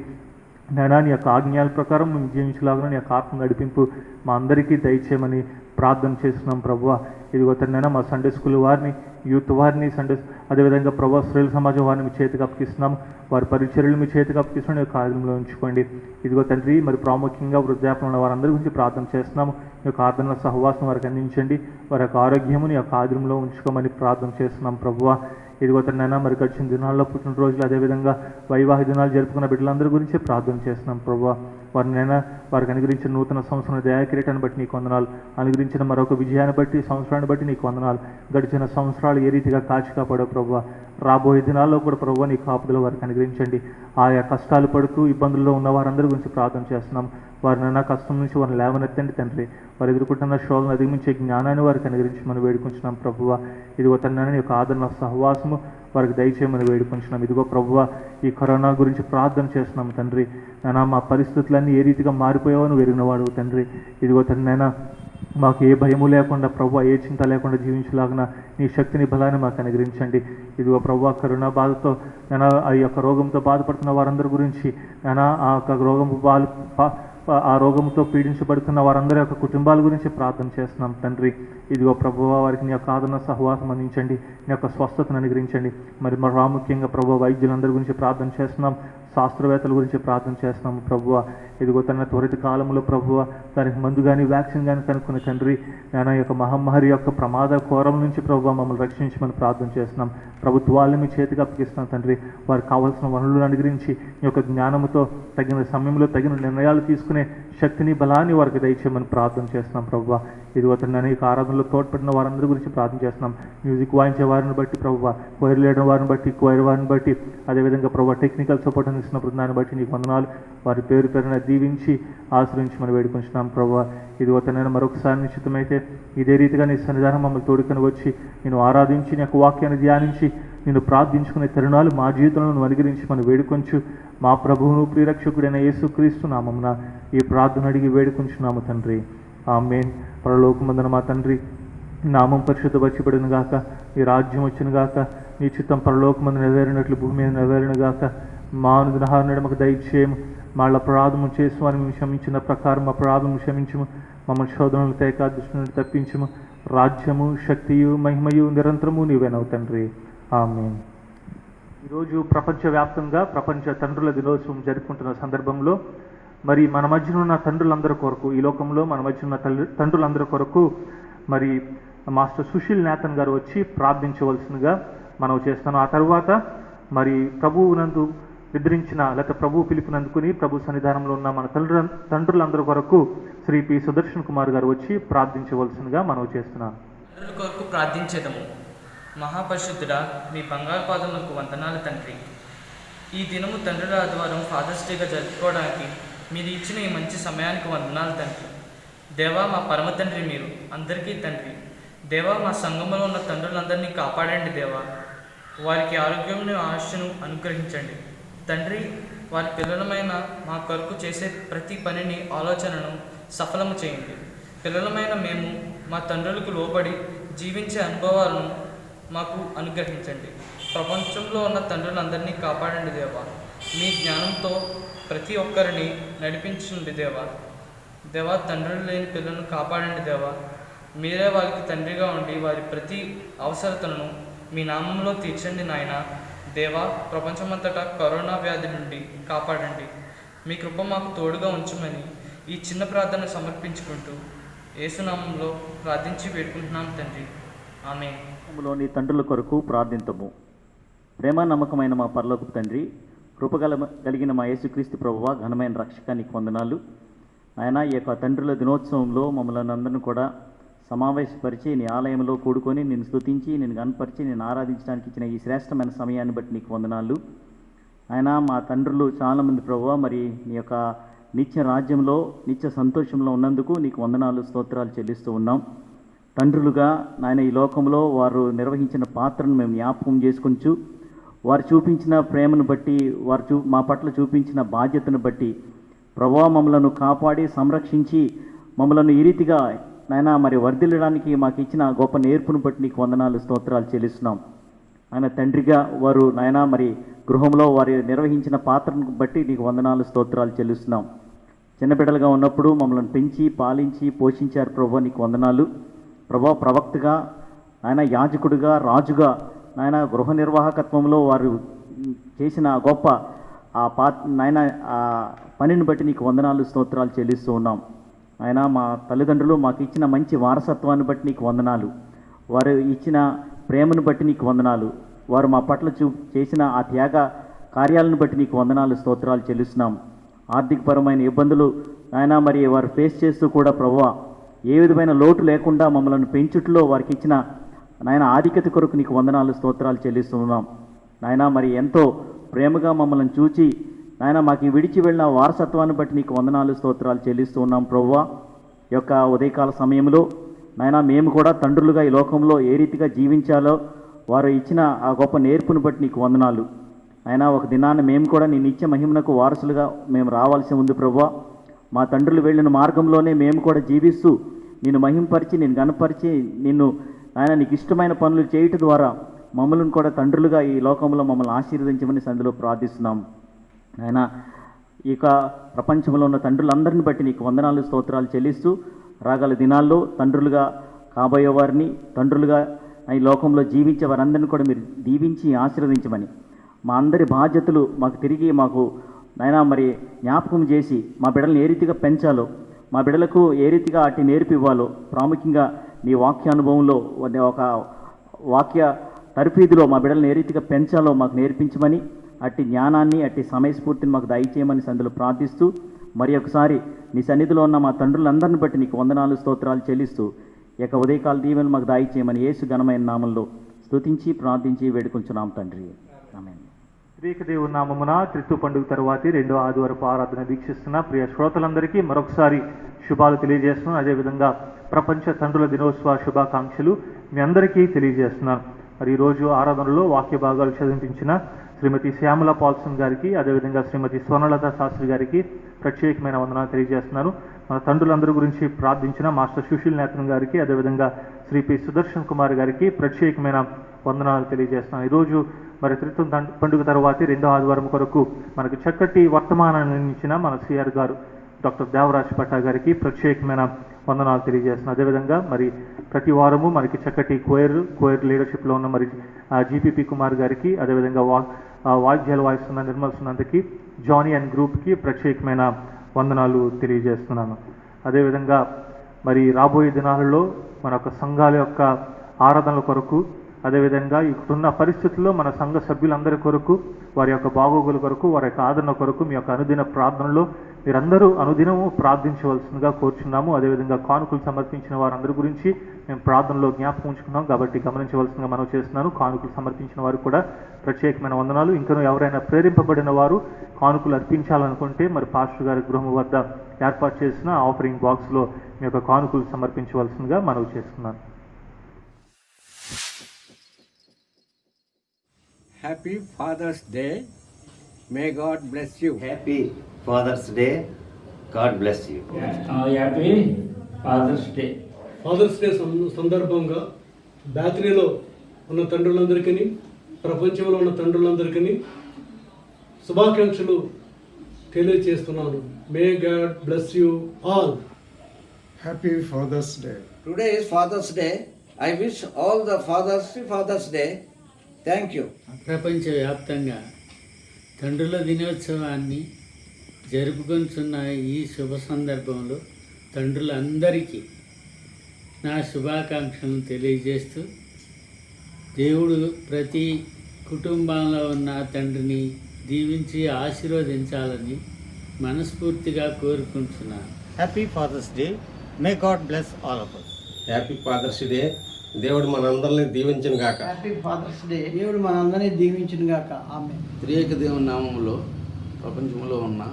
నేను నీ యొక్క ఆజ్ఞల ప్రకారం మేము జీవించలాగా నీ యొక్క ఆత్మ నడిపింపు మా అందరికీ దయచేయమని ప్రార్థన చేస్తున్నాం ప్రభువా. ఇదిగో తండ్రి మా సండే స్కూల్ వారిని యూత్ వారిని అదేవిధంగా ప్రభా స్త్రీల సమాజం వారిని మీ చేతికి అప్పగిస్తున్నాం. వారి పరిచర్యలు మీ చేతికి అప్పగిస్తున్నాం. ఈ యొక్క ఆధీనంలో ఉంచుకోండి. ఇదిగో తండ్రి మరి ప్రాముఖ్యంగా వృద్ధాప్యంలో ఉన్న వారందరి గురించి ప్రార్థన చేస్తున్నాము. ఈ యొక్క ఆరాధన సహవాసం వారికి అందించండి. వారి యొక్క ఆరోగ్యముని యొక్క ఆధీనంలో ఉంచుకోమని ప్రార్థన చేస్తున్నాం ప్రభువా. ఇదిగో తండ్రి మరి గడిచిన దినాల్లో పుట్టినరోజులు అదేవిధంగా వైవాహిక దినాలు జరుపుకున్న బిడ్డలందరి గురించి ప్రార్థన చేస్తున్నాం ప్రభువా. వారికి అనుగ్రహించిన నూతన సంవత్సరం దయాకిరీటాన్ని బట్టి నీకు వందనాలు. అనుగ్రహించిన మరొక విజయాన్ని బట్టి సంవత్సరాన్ని బట్టి నీకు వందనాలు. గడిచిన సంవత్సరాలు ఏ రీతిగా కాచి కాపాడో ప్రభువా రాబోయే దినాల్లో కూడా ప్రభువా నీ కాపుదల వారికి అనుగ్రహించండి. ఆయా కష్టాలు పడుతూ ఇబ్బందుల్లో ఉన్న వారందరి గురించి ప్రార్థన చేస్తున్నాం. వారినైనా కష్టం నుంచి వారిని లేవనెత్తండి తండ్రి. వారు ఎదుర్కొంటున్న శోధనను అధిగమించే జ్ఞానాన్ని వారికి అనుగ్రహించమని వేడుకుంటున్నాం ప్రభువా. ఇదిగో తండ్రి నీ యొక్క ఆదరణ సహవాసము వారికి దయచేయమని వేడుకుంటున్నాం. ఇదిగో ప్రభువా ఈ కరోనా గురించి ప్రార్థన చేస్తున్నాం తండ్రి. నానా మా పరిస్థితులన్నీ ఏ రీతిగా మారిపోయావో నువ్వు ఎరిగినవాడు తండ్రి. ఇదిగో తండ్రి నైనా మాకు ఏ భయము లేకుండా ప్రభువా ఏ చింత లేకుండా జీవించలాగిన నీ శక్తిని బలాన్ని మాకు అనుగ్రహించండి. ఇదిగో ప్రభువా కరోనా బాధతో నేను ఆ యొక్క రోగంతో బాధపడుతున్న వారందరి గురించి నేను ఆ యొక్క ఆ రోగంతో పీడించబడుతున్న వారందరి యొక్క కుటుంబాల గురించి ప్రార్థన చేస్తున్నాం తండ్రి. ఇదిగో ప్రభువా వారికి నీ యొక్క ఆదరణ సహవాసం అందించండి. నీ యొక్క స్వస్థతను అనుగ్రహించండి. మరి ప్రాముఖ్యంగా ప్రభువా వైద్యులందరి గురించి ప్రార్థన చేస్తున్నాం. శాస్త్రవేత్తల గురించి ప్రార్థన చేస్తున్నాము ప్రభువా. ఇదిగో తన త్వరిత కాలంలో ప్రభువా దానికి మందు కానీ వ్యాక్సిన్ కానీ కనుక్కున్న తండ్రి నేను యొక్క మహమ్మారి యొక్క ప్రమాద కోరం నుంచి ప్రభువా మమ్మల్ని రక్షించమని ప్రార్థన చేస్తున్నాం. ప్రభుత్వాలను మీ చేతికి అప్పగిస్తున్నాం తండ్రి. వారికి కావాల్సిన వనరులను అనుగ్రహించి ఈ యొక్క జ్ఞానంతో తగిన సమయంలో తగిన నిర్ణయాలు తీసుకునే శక్తిని బలాన్ని వారికి దయచేయమని ప్రార్థన చేస్తున్నాం ప్రభువా. ఇదిగో తండ్రి ఈ ఆరాధనలో తోడ్పడిన వారందరి గురించి ప్రార్థన చేస్తున్నాం. మ్యూజిక్ వాయించే వారిని బట్టి ప్రభువా క్వైర్ లీడర్ వారిని బట్టి క్వైర్ వారిని బట్టి అదేవిధంగా ప్రభువా టెక్నికల్ సపోర్ట్ అందిస్తున్న బృందాన్ని బట్టి నీకు వందనాలు. వారి పేరు పేరున దీవించి ఆశ్రయించమని వేడుకుంటున్నాం ప్రభువా. ఇదిగో తండ్రి మరొకసారి నిశ్చితమైతే ఇదే రీతిగా నీ సన్నిధానం మమ్మల్ని తోడుకొని వచ్చి నేను ఆరాధించి నీ యొక్క వాక్యాన్ని ధ్యానించి నేను ప్రార్థించుకునే తరుణాలు మా జీవితంలో నువ్వు అనుగ్రహించి మనం వేడుకొంచు. మా ప్రభువును ప్రియరక్షకుడైన యేసుక్రీస్తు నామమున ఈ ప్రార్థన అడిగి వేడుకుంటున్నాము తండ్రి. ఆమేన్. పరలోకమందున మా తండ్రి నామం పరిశుద్ధపరచబడును గాక. నీ రాజ్యం వచ్చును గాక. నీ చిత్తం పరలోకమందు నెరవేరినట్లు భూమి మీద నెరవేరును గాక. మా అనుదినహారమును మాకు దయచేయము. మా అపరాధము చేసి వారిని మేము క్షమించిన ప్రకారం మా అపరాధము క్షమించము. మమ్మల్ని శోధనలు తేక దుష్టు నుండి తప్పించము. రాజ్యము శక్తియు మహిమయు నిరంతరము నీవేనవు తండ్రి. ఆమేన్. ఈరోజు ప్రపంచవ్యాప్తంగా ప్రపంచ తండ్రుల దినోత్సవం జరుపుకుంటున్న సందర్భంలో మరి మన మధ్యన ఉన్న తండ్రులందరి కొరకు, ఈ లోకంలో మన మధ్య ఉన్న తండ్రులందరి కొరకు మరి మాస్టర్ సుశీల్ నేతన్ గారు వచ్చి ప్రార్థించవలసిందిగా మనం చేస్తాను. ఆ తర్వాత మరి ప్రభువునందు నిద్రించిన లేకపోతే ప్రభు పిలుపునందుకుని ప్రభు సన్నిధానంలో ఉన్న మన తండ్రులందరి కొరకు శ్రీ పి సుదర్శన్ కుమార్ గారు వచ్చి ప్రార్థించవలసిందిగా మనం చేస్తున్నాను. తండ్రుల కొరకు ప్రార్థించేదము. మహాపరిశుద్ధుడా, మీ బంగారు పాదములకు వందనాలు తండ్రి. ఈ దినము తండ్రుల ఆదివారం ఫాదర్స్ డేగా జరుపుకోవడానికి మీరు ఇచ్చిన ఈ మంచి సమయానికి వందనాలు తండ్రి. దేవా, మా పరమ తండ్రి మీరు, అందరికీ తండ్రి. దేవా, మా సంఘంలో ఉన్న తండ్రులందరినీ కాపాడండి దేవా. వారికి ఆరోగ్యంను ఆశను అనుగ్రహించండి తండ్రి. వారి పిల్లలమైన మా కొరకు చేసే ప్రతి పనిని ఆలోచనను సఫలము చేయండి. పిల్లలమైన మేము మా తండ్రులకు లోబడి జీవించే అనుభవాలను మాకు అనుగ్రహించండి. ప్రపంచంలో ఉన్న తండ్రులందరినీ కాపాడండి దేవా. మీ జ్ఞానంతో ప్రతి ఒక్కరిని నడిపించండి దేవా. దేవా, తండ్రులు లేని పిల్లలను కాపాడండి దేవా. మీరే వారికి తండ్రిగా ఉండి వారి ప్రతి అవసరతలను మీ నామంలో తీర్చండి నాయన. దేవా, ప్రపంచమంతటా కరోనా వ్యాధి నుండి కాపాడండి. మీ కృప మాకు తోడుగా ఉంచమని ఈ చిన్న ప్రార్థన సమర్పించుకుంటూ యేసునామంలో ప్రార్థించి వేడుకుంటున్నాం తండ్రి. ఆమేన్. లోని తండ్రుల కొరకు ప్రార్థింతము. ప్రేమ నమ్మకమైన మా పరలోకపు తండ్రి, కలిగిన మా యేసుక్రీస్తు ప్రభువా, ఘనమైన రక్షకానికి వందనాలు. ఆయన ఈ యొక్క తండ్రుల దినోత్సవంలో మమ్మల్ని అందరిని కూడా సమావేశపరిచి నీ ఆలయంలో కూడుకొని నిన్ను స్తుతించి నిన్ను కనపరిచి నేను ఆరాధించడానికి ఇచ్చిన ఈ శ్రేష్టమైన సమయాన్ని బట్టి నీకు వందనాలు. ఆయన మా తండ్రులు చాలామంది ప్రభువా, మరి నీ యొక్క నిత్య రాజ్యంలో నిత్య సంతోషంలో ఉన్నందుకు నీకు వందనాలు, స్తోత్రాలు చెల్లిస్తూ ఉన్నాం. తండ్రులుగా నాయన ఈ లోకంలో వారు నిర్వహించిన పాత్రను మేము జ్ఞాపకం చేసుకుంటూ, వారు చూపించిన ప్రేమను బట్టి, వారు మా పట్ల చూపించిన బాధ్యతను బట్టి ప్రభువా మమ్మలను కాపాడి సంరక్షించి మమ్మలను ఈ రీతిగా నాయన మరి వర్ధిల్లడానికి మాకు ఇచ్చిన గొప్ప నేర్పును బట్టి నీకు వందనాలు, స్తోత్రాలు చెల్లిస్తున్నాం. ఆయన తండ్రిగా వారు నాయన మరి గృహంలో వారు నిర్వహించిన పాత్రను బట్టి నీకు వందనాలు, స్తోత్రాలు చెల్లిస్తున్నాం. చిన్న బిడ్డలుగా ఉన్నప్పుడు మమ్మల్ని పెంచి పాలించి పోషించారు ప్రభువా, నీకు వందనాలు. ప్రభువా, ప్రవక్తగా ఆయన యాజకుడిగా రాజుగా నాయన గృహ నిర్వాహకత్వంలో వారు చేసిన గొప్ప నాయన ఆ పనిని బట్టి నీకు వందనాలు, స్తోత్రాలు చెల్లిస్తూ ఉన్నాం. ఆయన మా తల్లిదండ్రులు మాకు ఇచ్చిన మంచి వారసత్వాన్ని బట్టి నీకు వందనాలు. వారు ఇచ్చిన ప్రేమను బట్టి నీకు వందనాలు. వారు మా పట్ల చేసిన ఆ త్యాగ కార్యాలను బట్టి నీకు వందనాలు, స్తోత్రాలు చెల్లిస్తున్నాం. ఆర్థికపరమైన ఇబ్బందులు ఆయన మరి వారు ఫేస్ చేస్తూ కూడా ప్రభువా ఏ విధమైన లోటు లేకుండా మమ్మల్ని పెంచుట్లో వారికి ఇచ్చిన నాయన ఆధిక్యత కొరకు నీకు వందనాలు, స్తోత్రాలు చెల్లిస్తున్నాం. నాయన మరి ఎంతో ప్రేమగా మమ్మల్ని చూచి నాయన మాకు విడిచి వెళ్ళిన వారసత్వాన్ని బట్టి నీకు వందనాలు, స్తోత్రాలు చెల్లిస్తూ ఉన్నాం. ప్రభువా, ఈ యొక్క ఉదయకాల సమయంలో నాయన మేము కూడా తండ్రులుగా ఈ లోకంలో ఏ రీతిగా జీవించాలో వారు ఇచ్చిన ఆ గొప్ప నేర్పును బట్టి నీకు వందనాలు. అయినా ఒక దినాన్ని మేము కూడా నీ నిత్య మహిమనకు వారసులుగా మేము రావాల్సి ఉంది ప్రభువా. మా తండ్రులు వెళ్ళిన మార్గంలోనే మేము కూడా జీవిస్తూ నిన్ను మహింపరిచి నిన్ను గణపరిచి నిన్ను ఆయన నీకు ఇష్టమైన పనులు చేయటం ద్వారా మమ్మల్ని కూడా తండ్రులుగా ఈ లోకంలో మమ్మల్ని ఆశీర్వదించమని సందులో ప్రార్థిస్తున్నాం. ఆయన ఇక ప్రపంచంలో ఉన్న తండ్రులందరిని బట్టి నీకు వందనాలు, స్తోత్రాలు చెల్లిస్తూ రాగల దినాల్లో తండ్రులుగా కాబోయే వారిని, తండ్రులుగా ఈ లోకంలో జీవించే వారందరినీ కూడా మీరు దీవించి ఆశీర్వదించమని, మా అందరి బాధ్యతలు మాకు తిరిగి మాకు నాయన మరి జ్ఞాపకం చేసి మా బిడ్డలను ఏ రీతిగా పెంచాలో, మా బిడ్డలకు ఏ రీతిగా అట్టి నేర్పి ఇవ్వాలో, ప్రాముఖ్యంగా నీ వాక్యానుభవంలో ఒక వాక్య తర్ఫీదులో మా బిడ్డలను ఏ రీతిగా పెంచాలో మాకు నేర్పించమని, అట్టి జ్ఞానాన్ని అట్టి సమయస్ఫూర్తిని మాకు దయచేయమని సందులో ప్రార్థిస్తూ మరి ఒకసారి నీ సన్నిధిలో ఉన్న మా తండ్రులందరిని బట్టి నీకు వందనాలు, స్తోత్రాలు చెల్లిస్తూ ఈ యొక్క ఉదయకాల దీవెనలు మాకు దయచేయమని యేసు ఘనమైన నామంలో స్తుతించి ప్రార్థించి వేడుకుంటున్నాం తండ్రి. ఆమేన్. దేవుని నామమున క్రిస్తు పండుగ తరువాతి రెండో ఆదివారపు ఆరాధన వీక్షిస్తున్న ప్రియ శ్రోతలందరికీ మరొకసారి శుభాలు తెలియజేస్తున్నాను. అదేవిధంగా ప్రపంచ తండ్రుల దినోత్సవ శుభాకాంక్షలు మీ అందరికీ తెలియజేస్తున్నాను. మరి ఈరోజు ఆరాధనలో వాక్య భాగాలు చదివించిన శ్రీమతి శ్యామల పాల్సన్ గారికి, అదేవిధంగా శ్రీమతి స్వర్ణలత శాస్త్రి గారికి ప్రత్యేకమైన వందనాలు తెలియజేస్తున్నాను. మన తండ్రులందరి గురించి ప్రార్థించిన మాస్టర్ సుశీల్ నేతన్ గారికి, అదేవిధంగా శ్రీ పి సుదర్శన్ కుమార్ గారికి ప్రత్యేకమైన వందనాలు తెలియజేస్తున్నాను. ఈరోజు మరి త్రిత్వం పండుగ తరువాతి రెండో ఆదివారం కొరకు మనకు చక్కటి వర్తమానాన్ని అందించిన మన సిఆర్ గారు డాక్టర్ దేవరాజ్ పట్టా గారికి ప్రత్యేకమైన వందనాలు తెలియజేస్తున్నాను. అదేవిధంగా మరి ప్రతి వారము మనకి చక్కటి కోయర్ లీడర్షిప్లో ఉన్న మరి జీపీపీ కుమార్ గారికి, అదేవిధంగా వాయిద్యాలు వాయిస్తున్న నిర్మల్ సునందకి, జానీ అండ్ గ్రూప్కి ప్రత్యేకమైన వందనాలు తెలియజేస్తున్నాను. అదేవిధంగా మరి రాబోయే దినాలలో మన యొక్క సంఘాల యొక్క ఆరాధనల కొరకు, అదేవిధంగా ఇప్పుడున్న పరిస్థితుల్లో మన సంఘ సభ్యులందరి కొరకు, వారి యొక్క బాగోగుల కొరకు, వారి యొక్క ఆదరణ కొరకు మీ యొక్క అనుదిన ప్రార్థనలో మీరందరూ అనుదినము ప్రార్థించవలసిందిగా కోరుచున్నాము. అదేవిధంగా కానుకలు సమర్పించిన వారందరి గురించి మేము ప్రార్థనలో జ్ఞాపకం ఉంచుకున్నాం కాబట్టి గమనించవలసిందిగా మనం చేస్తున్నాను. కానుకలు సమర్పించిన వారు కూడా ప్రత్యేకమైన వందనాలు. ఇంకనూ ఎవరైనా ప్రేరేపబడిన వారు కానుకలు అర్పించాలనుకుంటే మరి పాస్టర్ గారి గృహం వద్ద ఏర్పాటు చేసిన ఆఫరింగ్ బాక్స్లో మీ యొక్క కానుకలు సమర్పించవలసిందిగా మనవి చేస్తున్నాను. Happy Father's Day. May God bless you. Happy Father's Day. God bless you. Happy father's day. Father's day సందర్భంగా బ్యాటరీలో ఉన్న తండ్రులందరికీ, ప్రపంచంలో ఉన్న తండ్రులందరికీ శుభాకాంక్షలు తెలియజేస్తున్నాను. May God bless you all. Happy Father's Day. Today is Father's Day. I wish all the fathers Father's Day. Thank you. ప్రపంచవ్యాప్తంగా తండ్రుల దినోత్సవాన్ని జరుపుకొంటున్న ఈ శుభ సందర్భంలో తండ్రులందరికీ నా శుభాకాంక్షలను తెలియజేస్తూ, దేవుడు ప్రతి కుటుంబంలో ఉన్న తండ్రిని దీవించి ఆశీర్వదించాలని మనస్ఫూర్తిగా కోరుకుంటున్నాను. Happy Father's Day. May God bless all of us. Happy father's day. దేవుడు మనందరిని దీవించిన గాక. Happy father's day. దేవుడు మనందరినీ దీవించిన గాక. ఆమేన్. త్రియేక దేవుని నామములో ప్రపంచంలో ఉన్న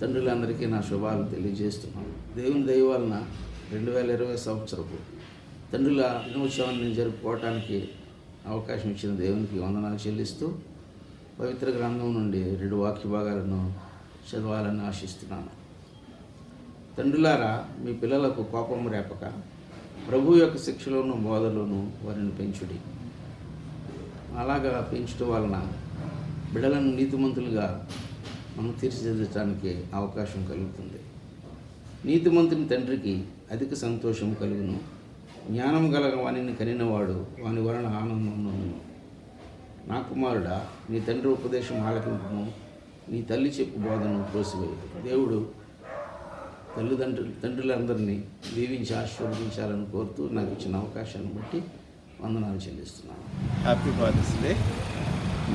తండ్రులందరికీ నా శుభాలు తెలియజేస్తున్నాను. దేవుని దయ వలన 2020 సంవత్సరపు తండ్రుల దినోత్సవాన్ని జరుపుకోవటానికి అవకాశం ఇచ్చిన దేవునికి వందనాలు చెల్లిస్తూ పవిత్ర గ్రంథం నుండి 2 వాక్య భాగాలను చదవాలని ఆశిస్తున్నాను. తండ్రులారా, మీ పిల్లలకు కోపం రేపక ప్రభు యొక్క శిక్షలోను బోధలోను వారిని పెంచుడి. అలాగా పెంచడం వలన బిడ్డలను నీతిమంతులుగా మనం తీర్చిదిద్దడానికి అవకాశం కలుగుతుంది. నీతిమంతుని తండ్రికి అధిక సంతోషం కలుగును. జ్ఞానం గల వానిని కనినవాడు వాని వలన ఆనందమును. నా కుమారుడా, నీ తండ్రి ఉపదేశం ఆలకింపును, నీ తల్లి చెప్పు బోధను త్రోసివేయు. దేవుడు తండ్రులందరినీ దీవించి ఆశీర్వదించాలని కోరుతూ నాకు ఇచ్చిన అవకాశాన్ని బట్టి వందనాలు చెల్లిస్తున్నాను. Happy Father's Day.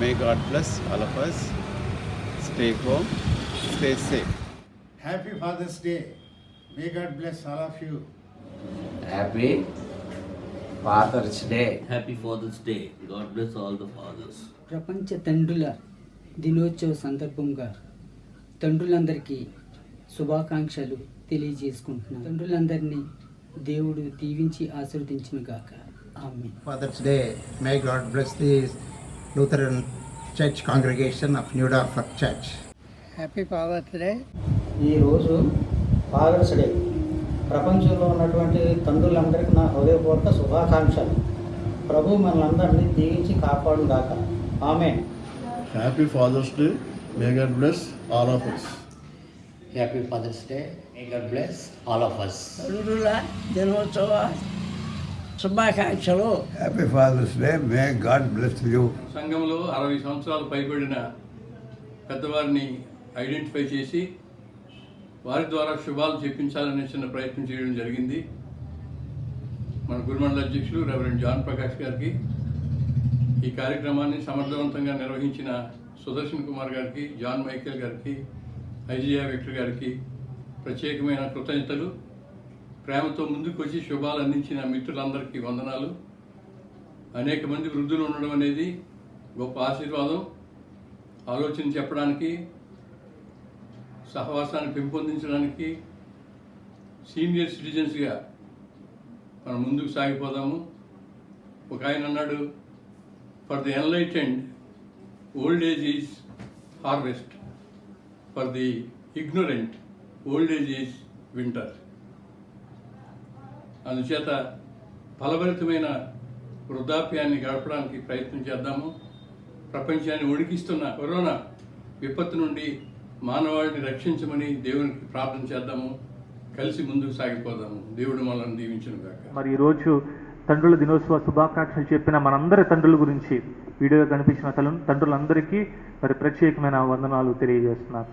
May God bless all of us. Stay home. Stay safe. Happy father's day. May God bless all of you. Happy father's day. Happy father's day. God bless all the fathers. ప్రపంచ తండ్రుల దినోత్సవ సందర్భంగా తండ్రులందరికీ శుభాకాంక్షలు తెలియజేసుకుంటున్నాను. తండ్రులందరినీ దేవుడు దీవించి ఆశీర్వదించును గాక. Amen. Father's day. May God bless the Lutheran church congregation of Neudorfer church. Happy father's day. ఈరోజు ఫాదర్స్ డే. ప్రపంచంలో ఉన్నటువంటి తండ్రులందరికీ నా హృదయపూర్వక శుభాకాంక్షలు. ప్రభు మనలందరినీ దీవించి కాపాడు గాక. Amen. Happy Father's Day. May God bless all of us. Happy father's day. May God bless all of us. తండ్రుల దినోత్సవ శుభాకాంక్షలు. Happy father's day. May God bless you. సంఘంలో 60 సంవత్సరాలు పైబడిన పెద్దవారిని ఐడెంటిఫై చేసి వారి ద్వారా శుభాలు చెప్పించాలనే చిన్న ప్రయత్నం చేయడం జరిగింది. మన గురుమండల అధ్యక్షులు రెవరెండ్ జాన్ ప్రకాష్ గారికి, ఈ కార్యక్రమాన్ని సమర్థవంతంగా నిర్వహించిన సుదర్శన్ కుమార్ గారికి, జాన్ మైకేల్ గారికి, ఐజియా విక్టర్ గారికి ప్రత్యేకమైన కృతజ్ఞతలు. ప్రేమతో ముందుకు వచ్చి శుభాలు అందించిన మిత్రులందరికీ వందనాలు. అనేక మంది వృద్ధులు ఉండడం అనేది గొప్ప ఆశీర్వాదం. ఆలోచన చెప్పడానికి, సహవాసాన్ని పెంపొందించడానికి సీనియర్ సిటిజన్స్గా మనం ముందుకు సాగిపోదాము. ఒక ఆయన అన్నాడు, for the enlightened old age is harvest, for the ignorant old age is winter. అందుచేత ఫలభరితమైన వృద్ధాప్యాన్ని గడపడానికి ప్రయత్నం చేద్దాము. ప్రపంచాన్ని ఉడికిస్తున్న కరోనా విపత్తు నుండి మానవాళిని రక్షించమని దేవునికి ప్రార్థన చేద్దాము. కలిసి ముందుకు సాగిపోదాము. దేవుడు మనల్ని దీవించును గాక. మరి ఈరోజు తండ్రుల దినోత్సవ శుభాకాంక్షలు చెప్పిన మనందరి తండ్రుల గురించి వీడియోలో కనిపించిన తండ్రులందరికీ మరి ప్రత్యేకమైన వందనాలు తెలియజేస్తున్నారు.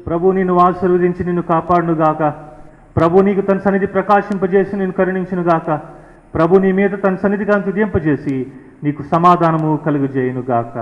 ప్రభు నిన్ను ఆశీర్వదించి నిన్ను కాపాడునుగాక. ప్రభు నీకు తన సన్నిధి ప్రకాశింపజేసి నిన్ను కరుణించునుగాక. ప్రభు నీ మీద తన సన్నిధి కాంతి ఉదయింపజేసి నీకు సమాధానము కలుగజేయునుగాక.